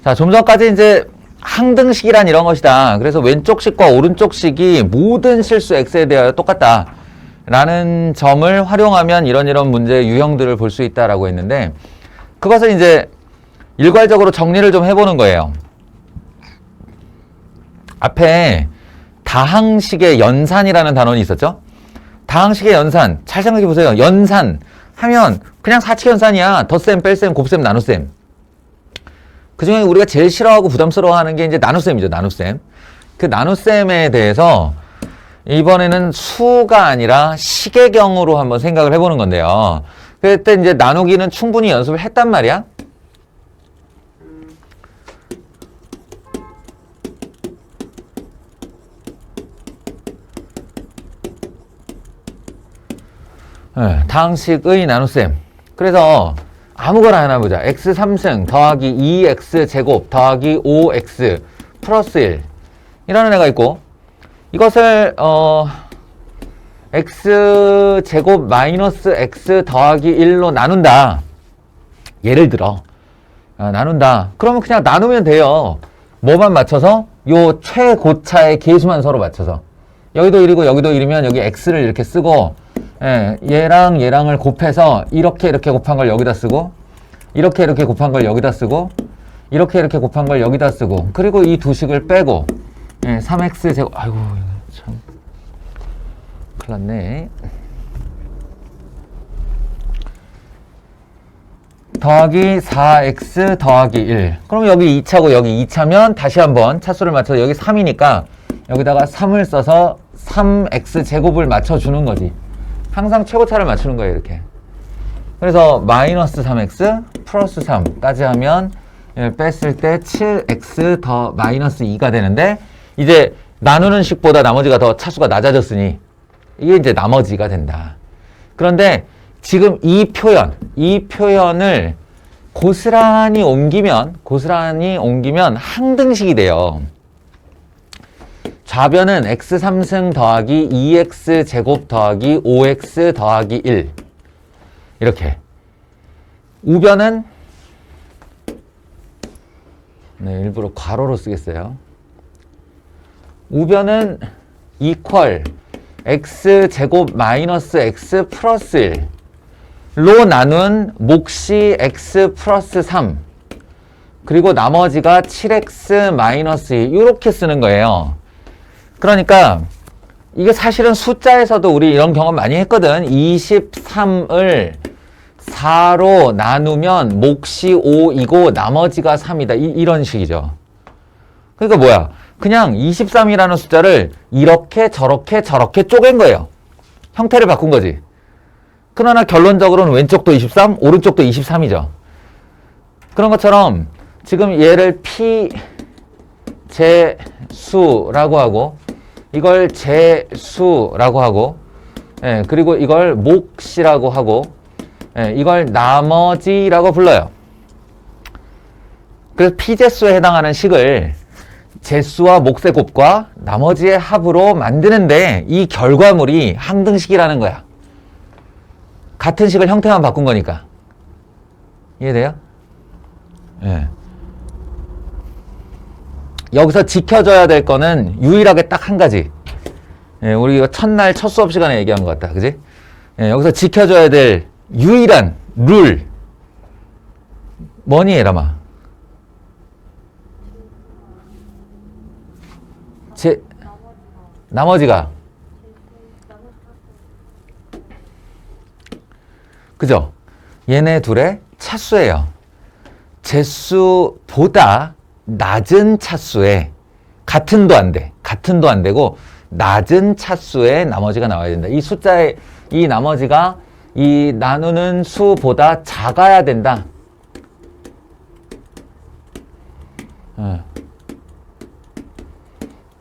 S1: 자, 좀 전까지 이제 항등식이란 이런 것이다. 그래서 왼쪽 식과 오른쪽 식이 모든 실수 x에 대하여 똑같다 라는 점을 활용하면 이런 문제 유형들을 볼 수 있다라고 했는데, 그것을 이제 일괄적으로 정리를 좀 해보는 거예요. 앞에 다항식의 연산이라는 단원이 있었죠? 다항식의 연산, 잘 생각해 보세요. 연산 하면 그냥 사칙 연산이야. 덧셈, 뺄셈, 곱셈, 나눗셈. 그 중에 우리가 제일 싫어하고 부담스러워하는 게 이제 나눗셈이죠. 나눗셈. 그 나눗셈에 대해서 이번에는 수가 아니라 식의 경우로 한번 생각을 해보는 건데요. 그때 이제 나누기는 충분히 연습을 했단 말이야. 다항식의 나눗셈. 그래서 아무거나 하나 보자. x 3승 더하기 2x 제곱 더하기 5x 플러스 1 이라는 애가 있고, 이것을 x 제곱 마이너스 x 더하기 1로 나눈다. 예를 들어 나눈다. 그러면 그냥 나누면 돼요. 뭐만 맞춰서? 요 최고차의 계수만 서로 맞춰서. 여기도 1이고 여기도 1이면 여기 x를 이렇게 쓰고, 얘랑 얘랑을 곱해서 이렇게 곱한 걸 여기다 쓰고, 이렇게 곱한 걸 여기다 쓰고, 이렇게 곱한 걸 여기다 쓰고, 그리고 이 두 식을 빼고 3x 제곱, 아이고 참 큰일 났네. 더하기 4x 더하기 1. 그럼 여기 2차고 여기 2차면 다시 한번 차수를 맞춰서 여기 3이니까 여기다가 3을 써서 3x 제곱을 맞춰주는 거지. 항상 최고차를 맞추는 거예요, 이렇게. 그래서 마이너스 3x 플러스 3까지 하면 뺐을 때 7x 더 마이너스 2가 되는데, 이제 나누는 식보다 나머지가 더 차수가 낮아졌으니 이게 이제 나머지가 된다. 그런데 지금 이 표현을 고스란히 옮기면 항등식이 돼요. 좌변은 x3승 더하기 2x 제곱 더하기 5x 더하기 1. 이렇게. 우변은 일부러 괄호로 쓰겠어요. 우변은 equal x 제곱 마이너스 x 플러스 1로 나눈 몫이 x 플러스 3, 그리고 나머지가 7x 마이너스 2 이렇게 쓰는 거예요. 그러니까 이게 사실은 숫자에서도 우리 이런 경험 많이 했거든. 23을 4로 나누면 몫이 5이고 나머지가 3이다. 이런 식이죠. 그러니까 뭐야? 그냥 23이라는 숫자를 이렇게 저렇게 쪼갠 거예요. 형태를 바꾼 거지. 그러나 결론적으로는 왼쪽도 23, 오른쪽도 23이죠. 그런 것처럼 지금 얘를 피제수라고 하고 이걸 제수라고 하고, 그리고 이걸 몫이라고 하고, 이걸 나머지라고 불러요. 그래서 피제수에 해당하는 식을 제수와 몫의 곱과 나머지의 합으로 만드는데 이 결과물이 항등식이라는 거야. 같은 식을 형태만 바꾼 거니까. 이해돼요? 예. 여기서 지켜줘야 될 거는 유일하게 딱 한 가지. 예, 우리 이거 첫날 첫 수업 시간에 얘기한 것 같다. 그지? 예, 여기서 지켜줘야 될 유일한 룰. 뭐니, 에라마? 나머지가. 그죠? 얘네 둘의 차수예요. 제수보다 낮은 차수에 같은도 안 되고 낮은 차수에 나머지가 나와야 된다. 이 숫자의 이 나머지가 이 나누는 수보다 작아야 된다.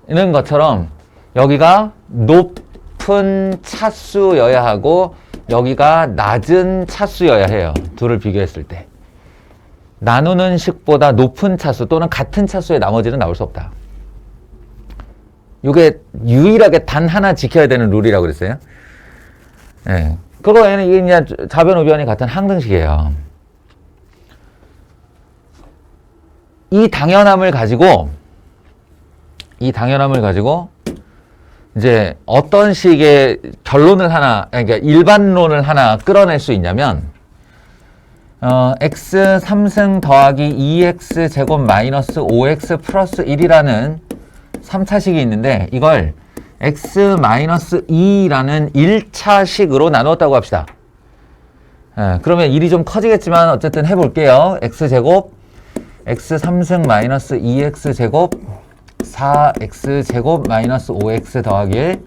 S1: 이런 것처럼 여기가 높은 차수여야 하고 여기가 낮은 차수여야 해요. 둘을 비교했을 때. 나누는 식보다 높은 차수 또는 같은 차수의 나머지는 나올 수 없다. 이게 유일하게 단 하나 지켜야 되는 룰이라고 그랬어요. 네. 그거에는 이게 그냥 좌변 우변이 같은 항등식이에요. 이 당연함을 가지고 이제 어떤 식의 결론을 하나, 그러니까 일반론을 하나 끌어낼 수 있냐면, x 3승 더하기 2x 제곱 마이너스 5x 플러스 1이라는 3차식이 있는데 이걸 x 마이너스 2라는 1차식으로 나누었다고 합시다. 그러면 1이 좀 커지겠지만 어쨌든 해볼게요. x 제곱 x 3승 마이너스 2x 제곱 4x 제곱 마이너스 5x 더하기 1.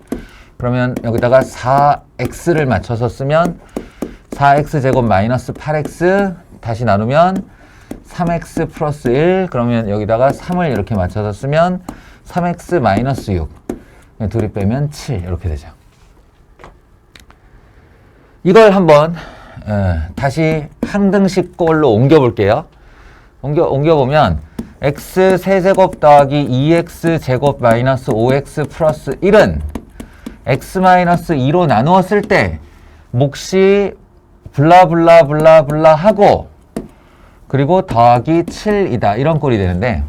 S1: 그러면 여기다가 4x를 맞춰서 쓰면 4x 제곱 마이너스 8x 다시 나누면 3x 플러스 1. 그러면 여기다가 3을 이렇게 맞춰서 쓰면 3x 마이너스 6. 둘이 빼면 7 이렇게 되죠. 이걸 한번 다시 항등식 꼴로 옮겨볼게요. 옮겨보면 x 세제곱 더하기 2x 제곱 마이너스 5x 플러스 1은 x 마이너스 2로 나누었을 때 몫이 블라블라블라블라 하고 그리고 더하기 7이다. 이런 꼴이 되는데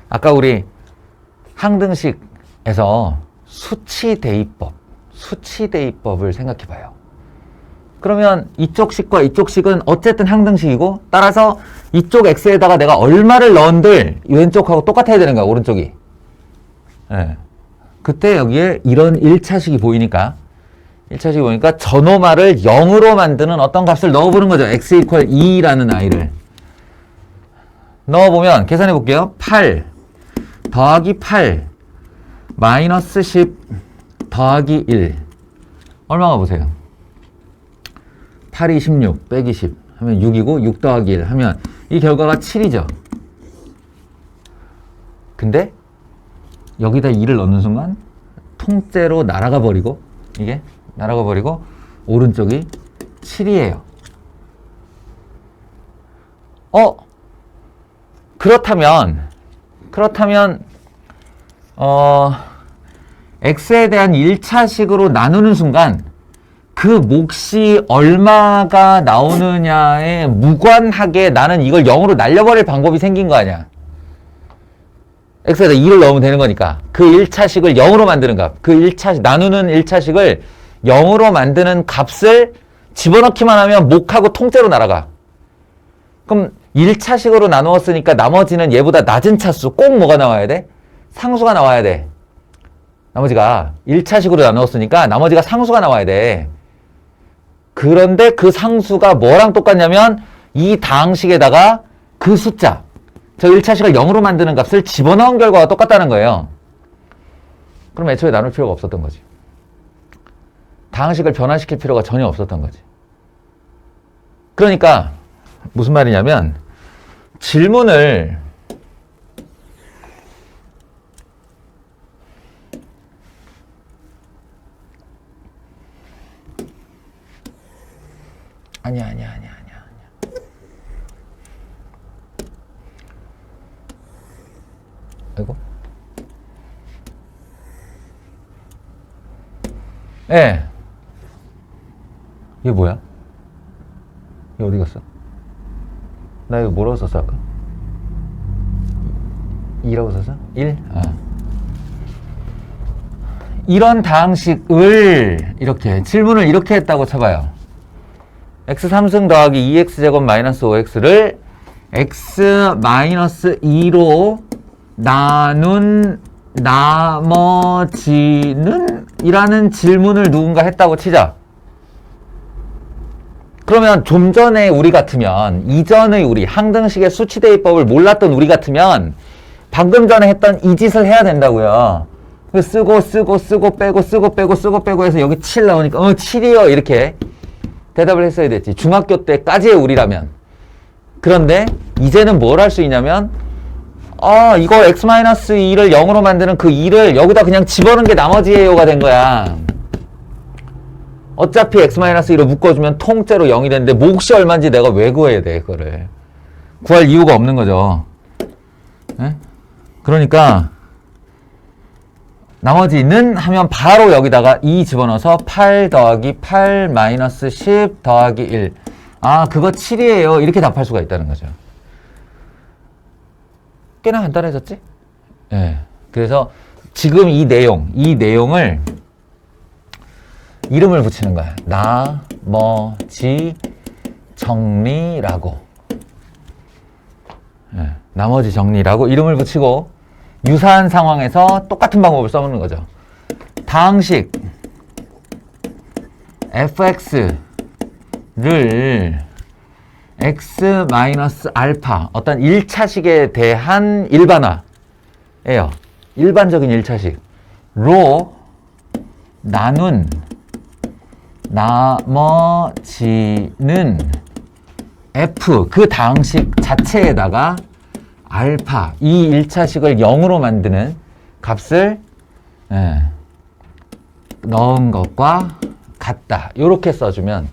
S1: 아까 우리 항등식에서 수치대입법을 생각해 봐요. 그러면 이쪽 식과 이쪽 식은 어쨌든 항등식이고 따라서 이쪽 x에다가 내가 얼마를 넣은들 왼쪽하고 똑같아야 되는 거야, 오른쪽이. 예. 그때 여기에 이런 1차식이 보이니까 전호말을 0으로 만드는 어떤 값을 넣어보는 거죠. x 이퀄 2라는 i를 넣어보면 계산해 볼게요. 8 더하기 8 마이너스 10 더하기 1 얼마가 보세요. 8이 16 빼기 10 하면 6이고 6 더하기 1 하면 이 결과가 7이죠. 근데 여기다 2를 넣는 순간 통째로 날아가 버리고 이게 날아가 버리고 오른쪽이 7이에요. 그렇다면 x에 대한 1차식으로 나누는 순간 그 몫이 얼마가 나오느냐에 무관하게 나는 이걸 0으로 날려버릴 방법이 생긴 거 아니야. x에다 2를 넣으면 되는 거니까 그 1차식을 0으로 만드는 값, 그 1차식, 나누는 1차식을 0으로 만드는 값을 집어넣기만 하면 몫하고 통째로 날아가. 그럼 1차식으로 나누었으니까 나머지는 얘보다 낮은 차수, 꼭 뭐가 나와야 돼? 상수가 나와야 돼. 나머지가 1차식으로 나누었으니까 나머지가 상수가 나와야 돼. 그런데 그 상수가 뭐랑 똑같냐면 이 다항식에다가 그 숫자, 저 1차식을 0으로 만드는 값을 집어넣은 결과가 똑같다는 거예요. 그럼 애초에 나눌 필요가 없었던 거지. 다항식을 변화시킬 필요가 전혀 없었던 거지. 그러니까 무슨 말이냐면 질문을 아니야. 아이고. 예. 이게 뭐야? 이게 어디 갔어? 나 이거 뭐라고 썼어 아까? 2라고 썼어? 1? 이런 다항식을 이렇게 질문을 이렇게 했다고 쳐봐요. x 3승 더하기 2x제곱 마이너스 5x를 x 마이너스 2로 나눈 나머지는? 이라는 질문을 누군가 했다고 치자. 그러면 좀 전에 우리 같으면, 이전의 우리, 항등식의 수치대입법을 몰랐던 우리 같으면 방금 전에 했던 이 짓을 해야 된다고요. 쓰고 빼고 해서 여기 7 나오니까 7이요 이렇게 대답을 했어야 됐지. 중학교 때까지의 우리라면. 그런데 이제는 뭘 할 수 있냐면 이거 x-2를 0으로 만드는 그 2를 여기다 그냥 집어넣은 게 나머지예요가 된 거야. 어차피 x-2로 묶어주면 통째로 0이 되는데 몫이 얼마인지 내가 왜 구해야 돼, 그거를. 구할 이유가 없는 거죠. 네? 그러니까 나머지는 하면 바로 여기다가 2 집어넣어서 8 더하기 8 마이너스 10 더하기 1. 그거 7이에요. 이렇게 답할 수가 있다는 거죠. 꽤나 간단해졌지? 예. 그래서 지금 이 내용을 이름을 붙이는 거야. 나머지 정리라고. 예. 나머지 정리라고 이름을 붙이고 유사한 상황에서 똑같은 방법을 써먹는 거죠. 다항식 fx를 x 마이너스 알파 어떤 1차식에 대한 일반화예요. 일반적인 1차식로 나눈 나머지는 f 그 다항식 자체에다가 알파 이 1차식을 0으로 만드는 값을 넣은 것과 같다. 이렇게 써주면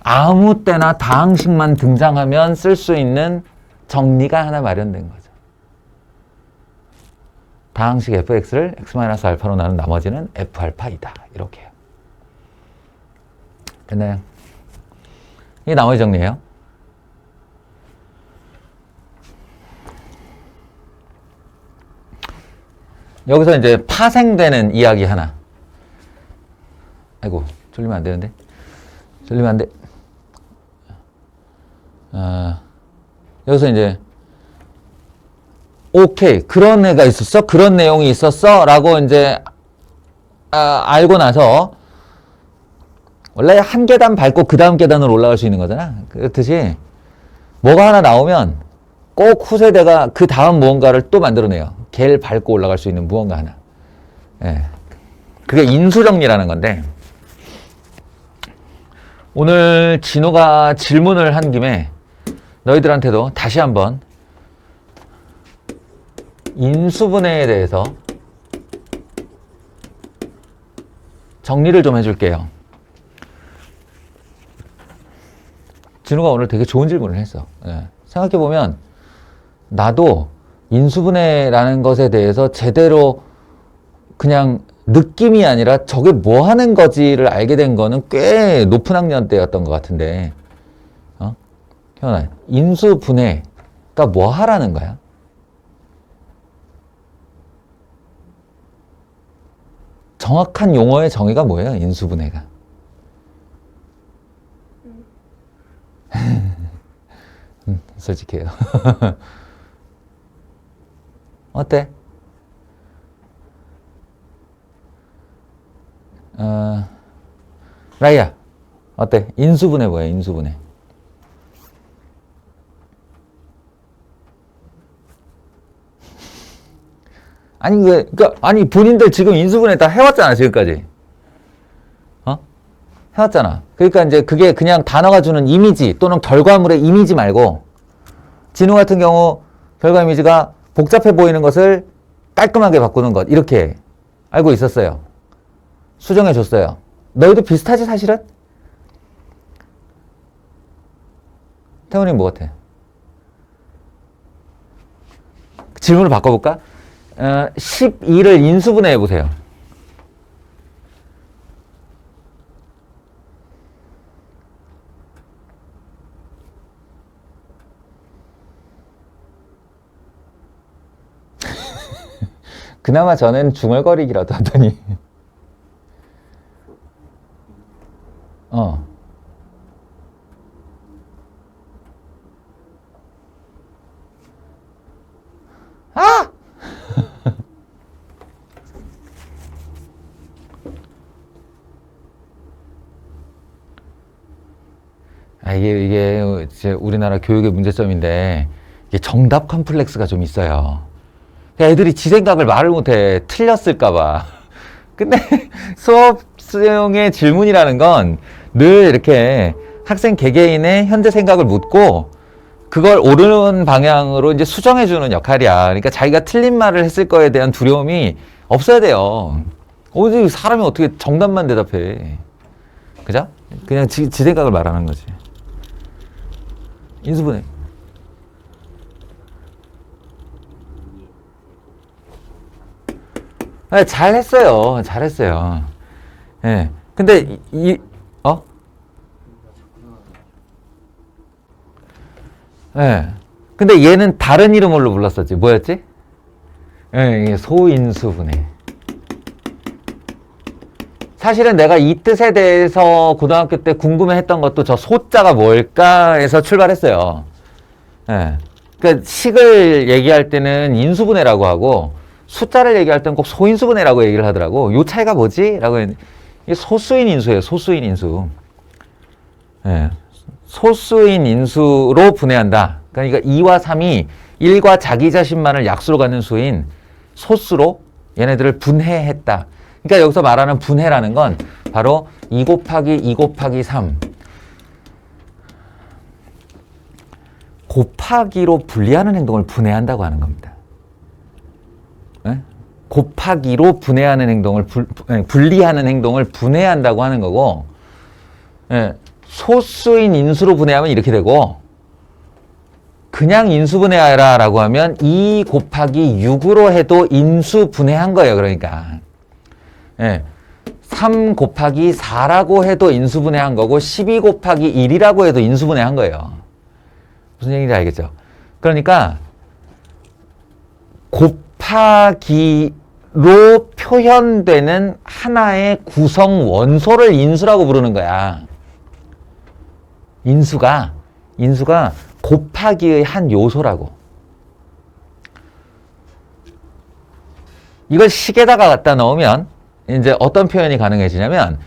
S1: 아무 때나 다항식만 등장하면 쓸 수 있는 정리가 하나 마련된 거죠. 다항식 fx를 x-알파로 나눈 나머지는 f알파이다. 이렇게요. 됐나요? 이게 나머지 정리예요. 여기서 이제 파생되는 이야기 하나. 아이고, 졸리면 안 되는데. 졸리면 안 돼. 여기서 이제 오케이. 그런 애가 있었어? 그런 내용이 있었어? 라고 이제, 알고 나서, 원래 한 계단 밟고 그 다음 계단으로 올라갈 수 있는 거잖아. 그렇듯이, 뭐가 하나 나오면 꼭 후세대가 그 다음 무언가를 또 만들어내요. 걔를 밟고 올라갈 수 있는 무언가 하나. 예. 그게 인수정리라는 건데, 오늘 진호가 질문을 한 김에 너희들한테도 다시 한번 인수분해에 대해서 정리를 좀 해줄게요. 진호가 오늘 되게 좋은 질문을 했어. 예. 생각해보면 나도 인수분해라는 것에 대해서 제대로 그냥 느낌이 아니라 저게 뭐 하는 거지를 알게 된 거는 꽤 높은 학년 때였던 것 같은데, 현아, 인수분해가 뭐 하라는 거야? 정확한 용어의 정의가 뭐예요? 인수분해가. 솔직해요. 어때? 라이야, 어때? 인수분해 뭐야, 인수분해? 아니, 아니, 본인들 지금 인수분해 다 해왔잖아, 지금까지. 해왔잖아. 그러니까 이제 그게 그냥 단어가 주는 이미지 또는 결과물의 이미지 말고, 진우 같은 경우 결과 이미지가 복잡해 보이는 것을 깔끔하게 바꾸는 것, 이렇게 알고 있었어요. 수정해 줬어요. 너희도 비슷하지, 사실은? 태훈이 뭐 같아? 질문을 바꿔볼까? 12를 인수분해 해보세요. 그나마 저는 중얼거리기라도 하더니 아! 이게 이제 우리나라 교육의 문제점인데, 이게 정답 컴플렉스가 좀 있어요. 애들이 지 생각을 말을 못해. 틀렸을까봐. 근데 수업 수용의 질문이라는 건 늘 이렇게 학생 개개인의 현재 생각을 묻고 그걸 옳은 방향으로 이제 수정해주는 역할이야. 그러니까 자기가 틀린 말을 했을 거에 대한 두려움이 없어야 돼요. 어디 사람이 어떻게 정답만 대답해. 그죠? 그냥 지 생각을 말하는 거지. 인수분해. 네, 잘했어요. 잘했어요. 예. 네. 근데 예. 네. 근데 얘는 다른 이름으로 불렀었지. 뭐였지? 예, 네, 소인수분해. 사실은 내가 이 뜻에 대해서 고등학교 때 궁금해했던 것도 저 소자가 뭘까에서 출발했어요. 예. 네. 그러니까 식을 얘기할 때는 인수분해라고 하고 숫자를 얘기할 때는 꼭 소인수분해라고 얘기를 하더라고. 요 차이가 뭐지? 라고 했는데 이게 소수인 인수예요. 소수인 인수. 예. 소수인 인수로 분해한다. 그러니까 2와 3이 1과 자기 자신만을 약수로 갖는 수인 소수로 얘네들을 분해했다. 그러니까 여기서 말하는 분해라는 건 바로 2 곱하기 2 곱하기 3 곱하기로 분리하는 행동을 분해한다고 하는 겁니다. 네? 곱하기로 분해하는 행동을 분리하는 행동을 분해한다고 하는 거고, 네. 소수인 인수로 분해하면 이렇게 되고, 그냥 인수분해하라 라고 하면 2 곱하기 6으로 해도 인수분해한 거예요. 그러니까 네. 3 곱하기 4라고 해도 인수분해한 거고 12 곱하기 1이라고 해도 인수분해한 거예요. 무슨 얘기인지 알겠죠? 그러니까 곱하기로 표현되는 하나의 구성 원소를 인수라고 부르는 거야. 인수가 곱하기의 한 요소라고. 이걸 식에다가 갖다 넣으면 이제 어떤 표현이 가능해지냐면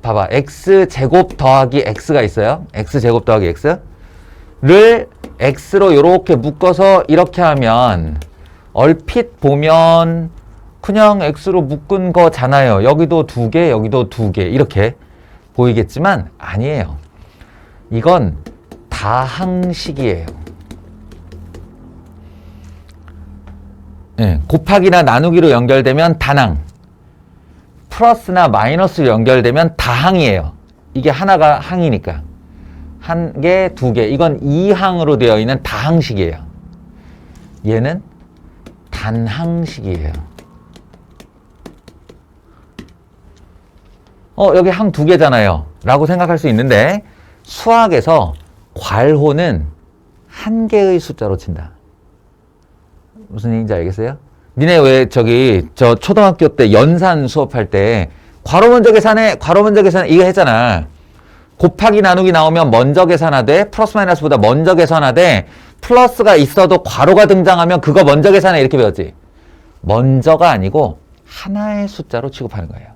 S1: 봐봐. x제곱 더하기 x가 있어요. x제곱 더하기 x를 x로 이렇게 묶어서 이렇게 하면 얼핏 보면 그냥 x로 묶은 거잖아요. 여기도 두 개, 여기도 두 개 이렇게 보이겠지만 아니에요. 이건 다항식이에요. 네, 곱하기나 나누기로 연결되면 단항, 플러스나 마이너스로 연결되면 다항이에요. 이게 하나가 항이니까. 한 개, 두 개. 이건 이항으로 되어 있는 다항식이에요. 얘는 단항식이에요. 여기 항 두 개잖아요. 라고 생각할 수 있는데 수학에서 괄호는 한 개의 숫자로 친다. 무슨 얘기인지 알겠어요? 니네 왜 저 초등학교 때 연산 수업할 때 괄호 먼저 계산해, 괄호 먼저 계산해 이거 했잖아. 곱하기 나누기 나오면 먼저 계산하되 플러스 마이너스보다 먼저 계산하되 플러스가 있어도 괄호가 등장하면 그거 먼저 계산해 이렇게 배웠지. 먼저가 아니고 하나의 숫자로 취급하는 거예요.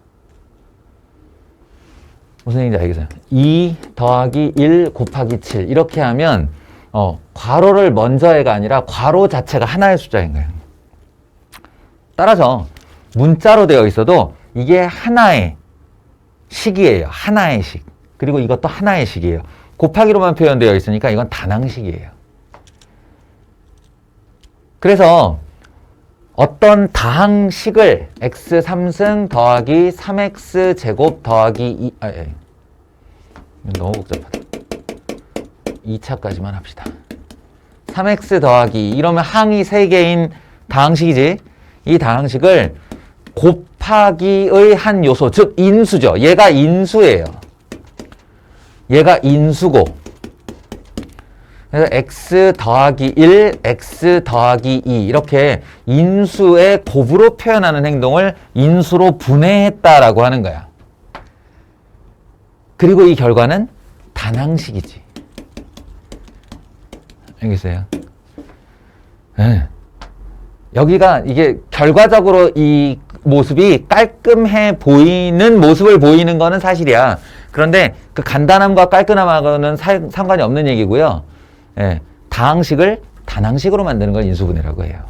S1: 무슨 얘기인지 알겠어요? 2 더하기 1 곱하기 7 이렇게 하면 괄호를 먼저 해가 아니라 괄호 자체가 하나의 숫자인 거예요. 따라서 문자로 되어 있어도 이게 하나의 식이에요. 하나의 식. 그리고 이것도 하나의 식이에요. 곱하기로만 표현되어 있으니까 이건 단항식이에요. 그래서 어떤 다항식을 x 3승 더하기 3x 제곱 더하기 2 너무 복잡하다. 2차까지만 합시다. 3x 더하기 2 이러면 항이 3개인 다항식이지. 이 다항식을 곱하기의 한 요소, 즉 인수죠. 얘가 인수예요. 얘가 인수고 그래서 x 더하기 1, x 더하기 2 이렇게 인수의 곱으로 표현하는 행동을 인수로 분해했다라고 하는 거야. 그리고 이 결과는 단항식이지. 알겠어요? 네. 여기가 이게 결과적으로 이 모습이 깔끔해 보이는 모습을 보이는 거는 사실이야. 그런데 그 간단함과 깔끔함하고는 상관이 없는 얘기고요. 예, 다항식을 단항식으로 만드는 걸 인수분해라고 해요.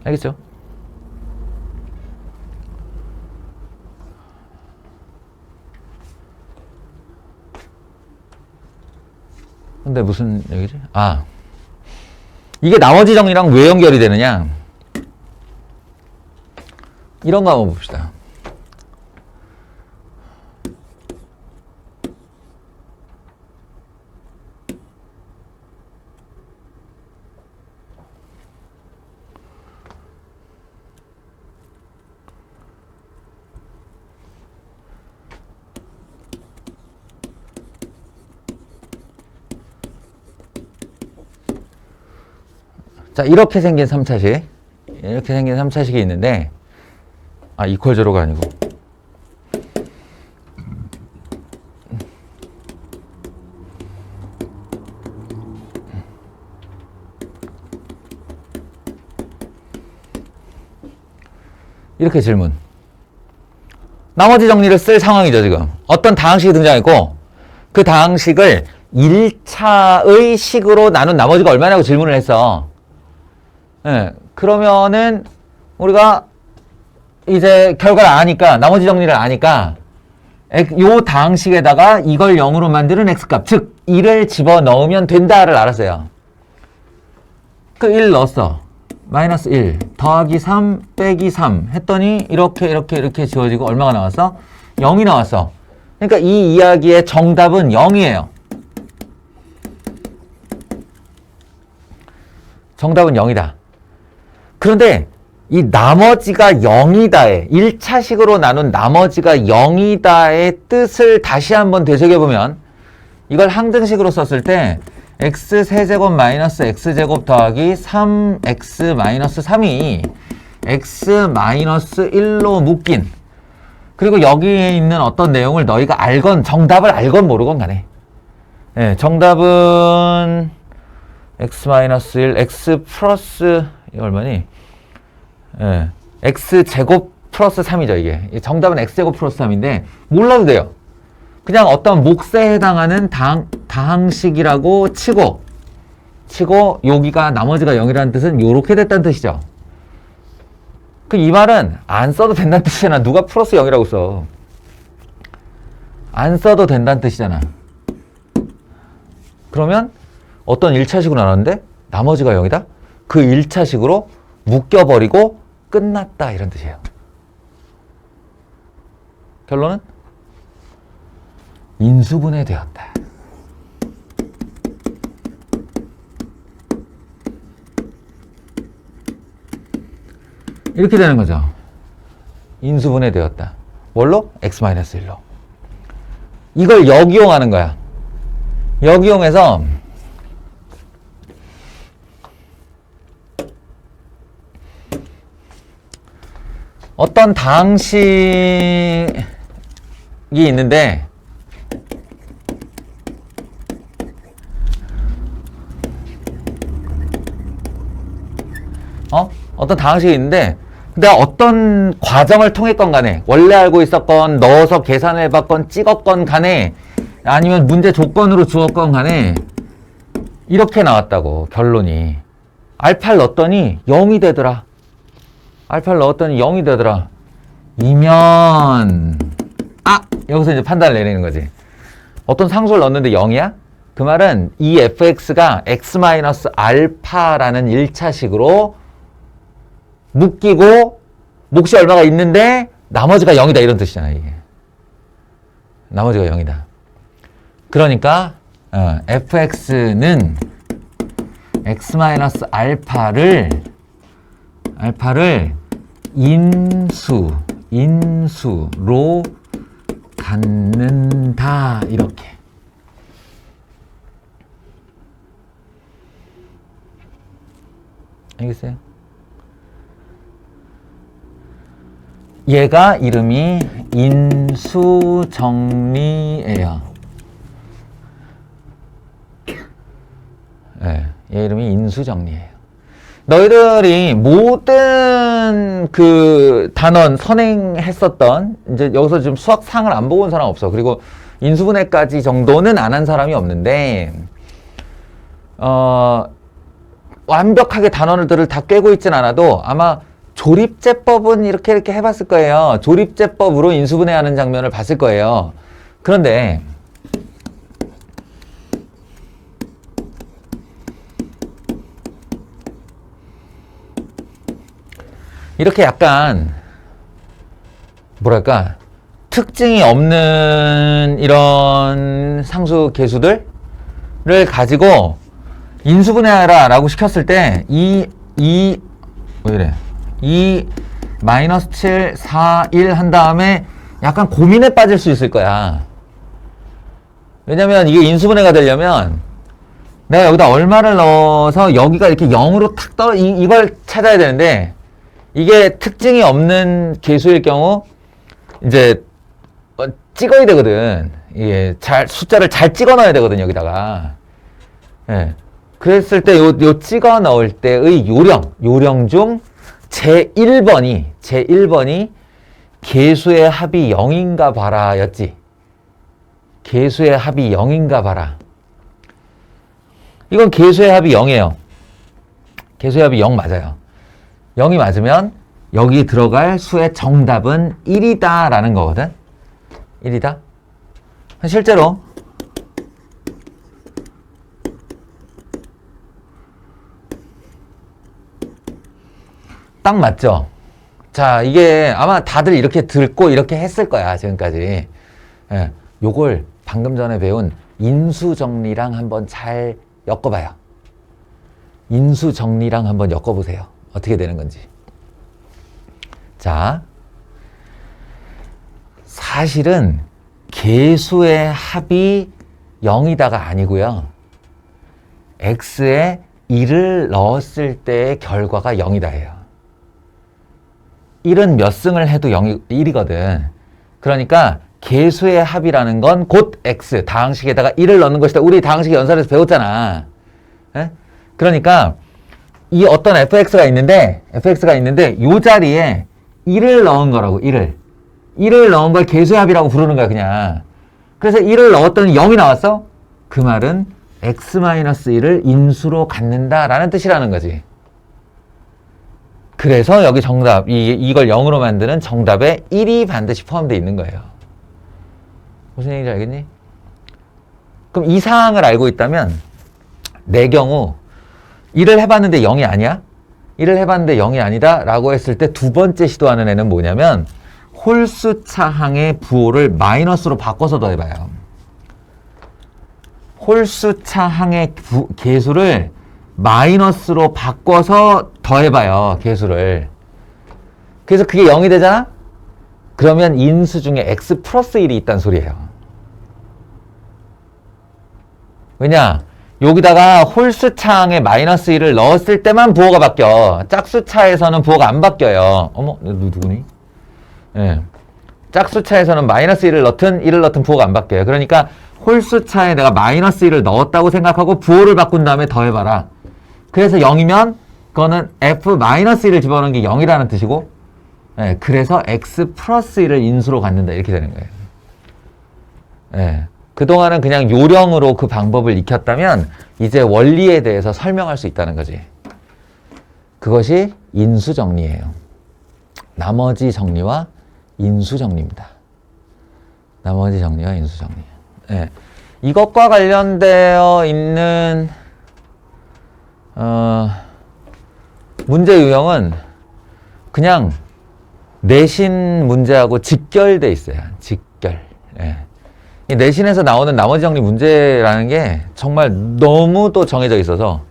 S1: 알겠죠? 근데 무슨 얘기지? 이게 나머지 정리랑 왜 연결이 되느냐? 이런 거 한번 봅시다. 자, 이렇게 생긴 3차식. 이렇게 생긴 3차식이 있는데, 이퀄 제로가 아니고. 이렇게 질문. 나머지 정리를 쓸 상황이죠, 지금. 어떤 다항식이 등장했고, 그 다항식을 1차의 식으로 나눈 나머지가 얼마냐고 질문을 했어. 예, 그러면은 우리가 이제 결과를 아니까 나머지 정리를 아니까 요 다항식에다가 이걸 0으로 만드는 x값 즉 1을 집어넣으면 된다를 알았어요. 그 1 넣었어. 마이너스 1 더하기 3 빼기 3 했더니 이렇게 지워지고 얼마가 나왔어? 0이 나왔어. 그러니까 이 이야기의 정답은 0이에요. 정답은 0이다. 그런데 이 나머지가 0이다의 1차식으로 나눈 나머지가 0이다의 뜻을 다시 한번 되새겨보면 이걸 항등식으로 썼을 때 x 세제곱 마이너스 x제곱 더하기 3x 마이너스 3이 x 마이너스 1로 묶인 그리고 여기에 있는 어떤 내용을 너희가 알건 정답을 알건 모르건 간에 정답은 x 마이너스 1 x 플러스 이게 얼마니? 예. x제곱 플러스 3이죠, 이게. 정답은 x제곱 플러스 3인데, 몰라도 돼요. 그냥 어떤 몫에 해당하는 다항식이라고 치고, 여기가 나머지가 0이라는 뜻은 요렇게 됐다는 뜻이죠. 이 말은 안 써도 된다는 뜻이잖아. 누가 플러스 0이라고 써. 안 써도 된다는 뜻이잖아. 그러면 어떤 1차식으로 나눴는데 나머지가 0이다? 그 1차식으로 묶여버리고 끝났다 이런 뜻이에요. 결론은 인수분해되었다. 이렇게 되는 거죠. 인수분해되었다. 뭘로? x-1로. 이걸 역이용하는 거야. 역이용해서 어떤 다항식이 있는데 어떤 다항식이 있는데 근데 어떤 과정을 통했건 간에 원래 알고 있었건 넣어서 계산을 해봤건 찍었건 간에 아니면 문제 조건으로 주었건 간에 이렇게 나왔다고 결론이 알파를 넣었더니 0이 되더라. 알파를 넣었더니 0이 되더라. 이면 여기서 이제 판단을 내리는 거지. 어떤 상수를 넣었는데 0이야? 그 말은 이 fx가 x-알파라는 1차식으로 묶이고 몫이 얼마가 있는데 나머지가 0이다 이런 뜻이잖아 이게. 나머지가 0이다. 그러니까 fx는 x-알파를 인수로 갖는다 이렇게. 알겠어요? 얘가 이름이 인수정리예요. 네, 얘 이름이 인수정리예요. 너희들이 모든 그 단원 선행했었던 이제 여기서 지금 수학상을 안 보고 온 사람 없어. 그리고 인수분해까지 정도는 안 한 사람이 없는데 완벽하게 단원들을 다 꿰고 있진 않아도 아마 조립제법은 이렇게 해봤을 거예요. 조립제법으로 인수분해하는 장면을 봤을 거예요. 그런데 이렇게 약간 뭐랄까 특징이 없는 이런 상수 계수들을 가지고 인수분해하라 라고 시켰을 때 왜 이래? 2 마이너스 7, 4, 1 한 다음에 약간 고민에 빠질 수 있을 거야. 왜냐면 이게 인수분해가 되려면 내가 여기다 얼마를 넣어서 여기가 이렇게 0으로 탁 이걸 찾아야 되는데 이게 특징이 없는 계수일 경우 이제 찍어야 되거든. 이게 숫자를 잘 찍어 넣어야 되거든 여기다가. 예. 그랬을 때 요 찍어 넣을 때의 요령 중 제1번이 계수의 합이 0인가 봐라 였지. 계수의 합이 0인가 봐라. 이건 계수의 합이 0이에요. 계수의 합이 0 맞아요. 0이 맞으면 여기 들어갈 수의 정답은 1이다 라는 거거든. 1이다. 실제로 딱 맞죠? 자, 이게 아마 다들 이렇게 듣고 이렇게 했을 거야, 지금까지. 예, 요걸 방금 전에 배운 인수정리랑 한번 잘 엮어봐요. 인수정리랑 한번 엮어보세요. 어떻게 되는 건지. 자, 사실은 계수의 합이 0이다가 아니고요. x에 1을 넣었을 때의 결과가 0이다 해요. 1은 몇 승을 해도 1이거든. 그러니까 계수의 합이라는 건 곧 x, 다항식에다가 1을 넣는 것이다. 우리 다항식 연산에서 배웠잖아. 에? 그러니까 이 어떤 fx가 있는데 요 자리에 1을 넣은 거라고. 1을 넣은 걸 계수합이라고 부르는 거야 그냥. 그래서 1을 넣었더니 0이 나왔어? 그 말은 x-1을 인수로 갖는다라는 뜻이라는 거지. 그래서 여기 정답, 이걸 0으로 만드는 정답에 1이 반드시 포함되어 있는 거예요. 무슨 얘기인지 알겠니? 그럼 이 사항을 알고 있다면 내 경우 1을 해봤는데 0이 아니야? 1을 해봤는데 0이 아니다 라고 했을 때 두 번째 시도하는 애는 뭐냐면 홀수차 항의 부호를 마이너스로 바꿔서 더해봐요. 홀수차 항의 계수를 마이너스로 바꿔서 더해봐요. 계수를. 그래서 그게 0이 되잖아? 그러면 인수 중에 x 플러스 1이 있다는 소리예요. 왜냐? 여기다가 홀수차항에 마이너스 1을 넣었을 때만 부호가 바뀌어. 짝수차에서는 부호가 안 바뀌어요. 어머, 누구니? 예. 짝수차에서는 마이너스 1을 넣든 부호가 안 바뀌어요. 그러니까 홀수차에 내가 마이너스 1을 넣었다고 생각하고 부호를 바꾼 다음에 더해봐라. 그래서 0이면 그거는 f-1을 집어넣은 게 0이라는 뜻이고, 예, 그래서 x 플러스 1을 인수로 갖는다 이렇게 되는 거예요. 예, 그동안은 그냥 요령으로 그 방법을 익혔다면 이제 원리에 대해서 설명할 수 있다는 거지. 그것이 인수정리예요. 나머지 정리와 인수정리입니다. 나머지 정리와 인수정리. 예, 이것과 관련되어 있는 문제 유형은 그냥 내신 문제하고 직결돼 있어요. 직결. 예. 이 내신에서 나오는 나머지 정리 문제라는 게 정말 너무도 정해져 있어서,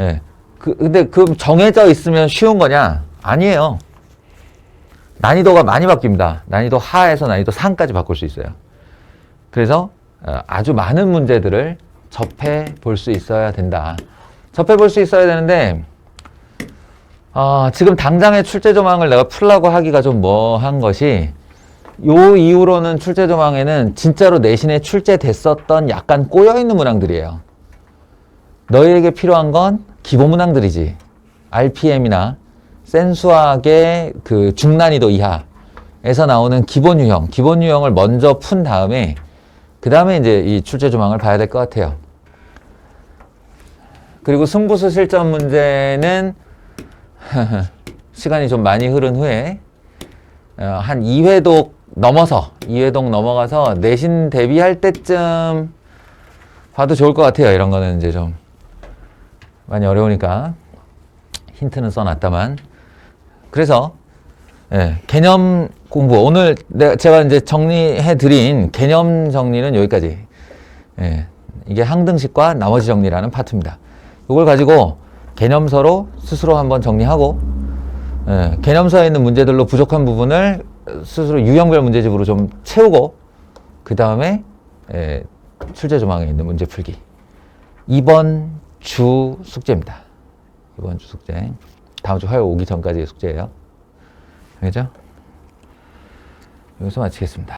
S1: 예. 근데 그 정해져 있으면 쉬운 거냐? 아니에요. 난이도가 많이 바뀝니다. 난이도 하에서 난이도 상까지 바꿀 수 있어요. 그래서 아주 많은 문제들을 접해 볼 수 있어야 된다. 접해 볼 수 있어야 되는데, 지금 당장의 출제 조망을 내가 풀라고 하기가 좀 뭐한 것이, 요 이후로는 출제 조망에는 진짜로 내신에 출제됐었던 약간 꼬여있는 문항들이에요. 너희에게 필요한 건 기본 문항들이지. RPM이나 센수학의 그 중난이도 이하에서 나오는 기본 유형을 먼저 푼 다음에, 그 다음에 이제 이 출제 조망을 봐야 될 것 같아요. 그리고 승부수 실전 문제는 시간이 좀 많이 흐른 후에 한 2회독 넘어가서 내신 대비할 때쯤 봐도 좋을 것 같아요. 이런 거는 이제 좀 많이 어려우니까 힌트는 써놨다만. 그래서 개념 공부, 오늘 제가 이제 정리해드린 개념 정리는 여기까지. 이게 항등식과 나머지 정리라는 파트입니다. 이걸 가지고 개념서로 스스로 한번 정리하고, 개념서에 있는 문제들로 부족한 부분을 스스로 유형별 문제집으로 좀 채우고, 그 다음에 출제 조망에 있는 문제 풀기. 이번 주 숙제입니다. 이번 주 숙제. 다음 주 화요일 오기 전까지의 숙제예요. 알겠죠? 여기서 마치겠습니다.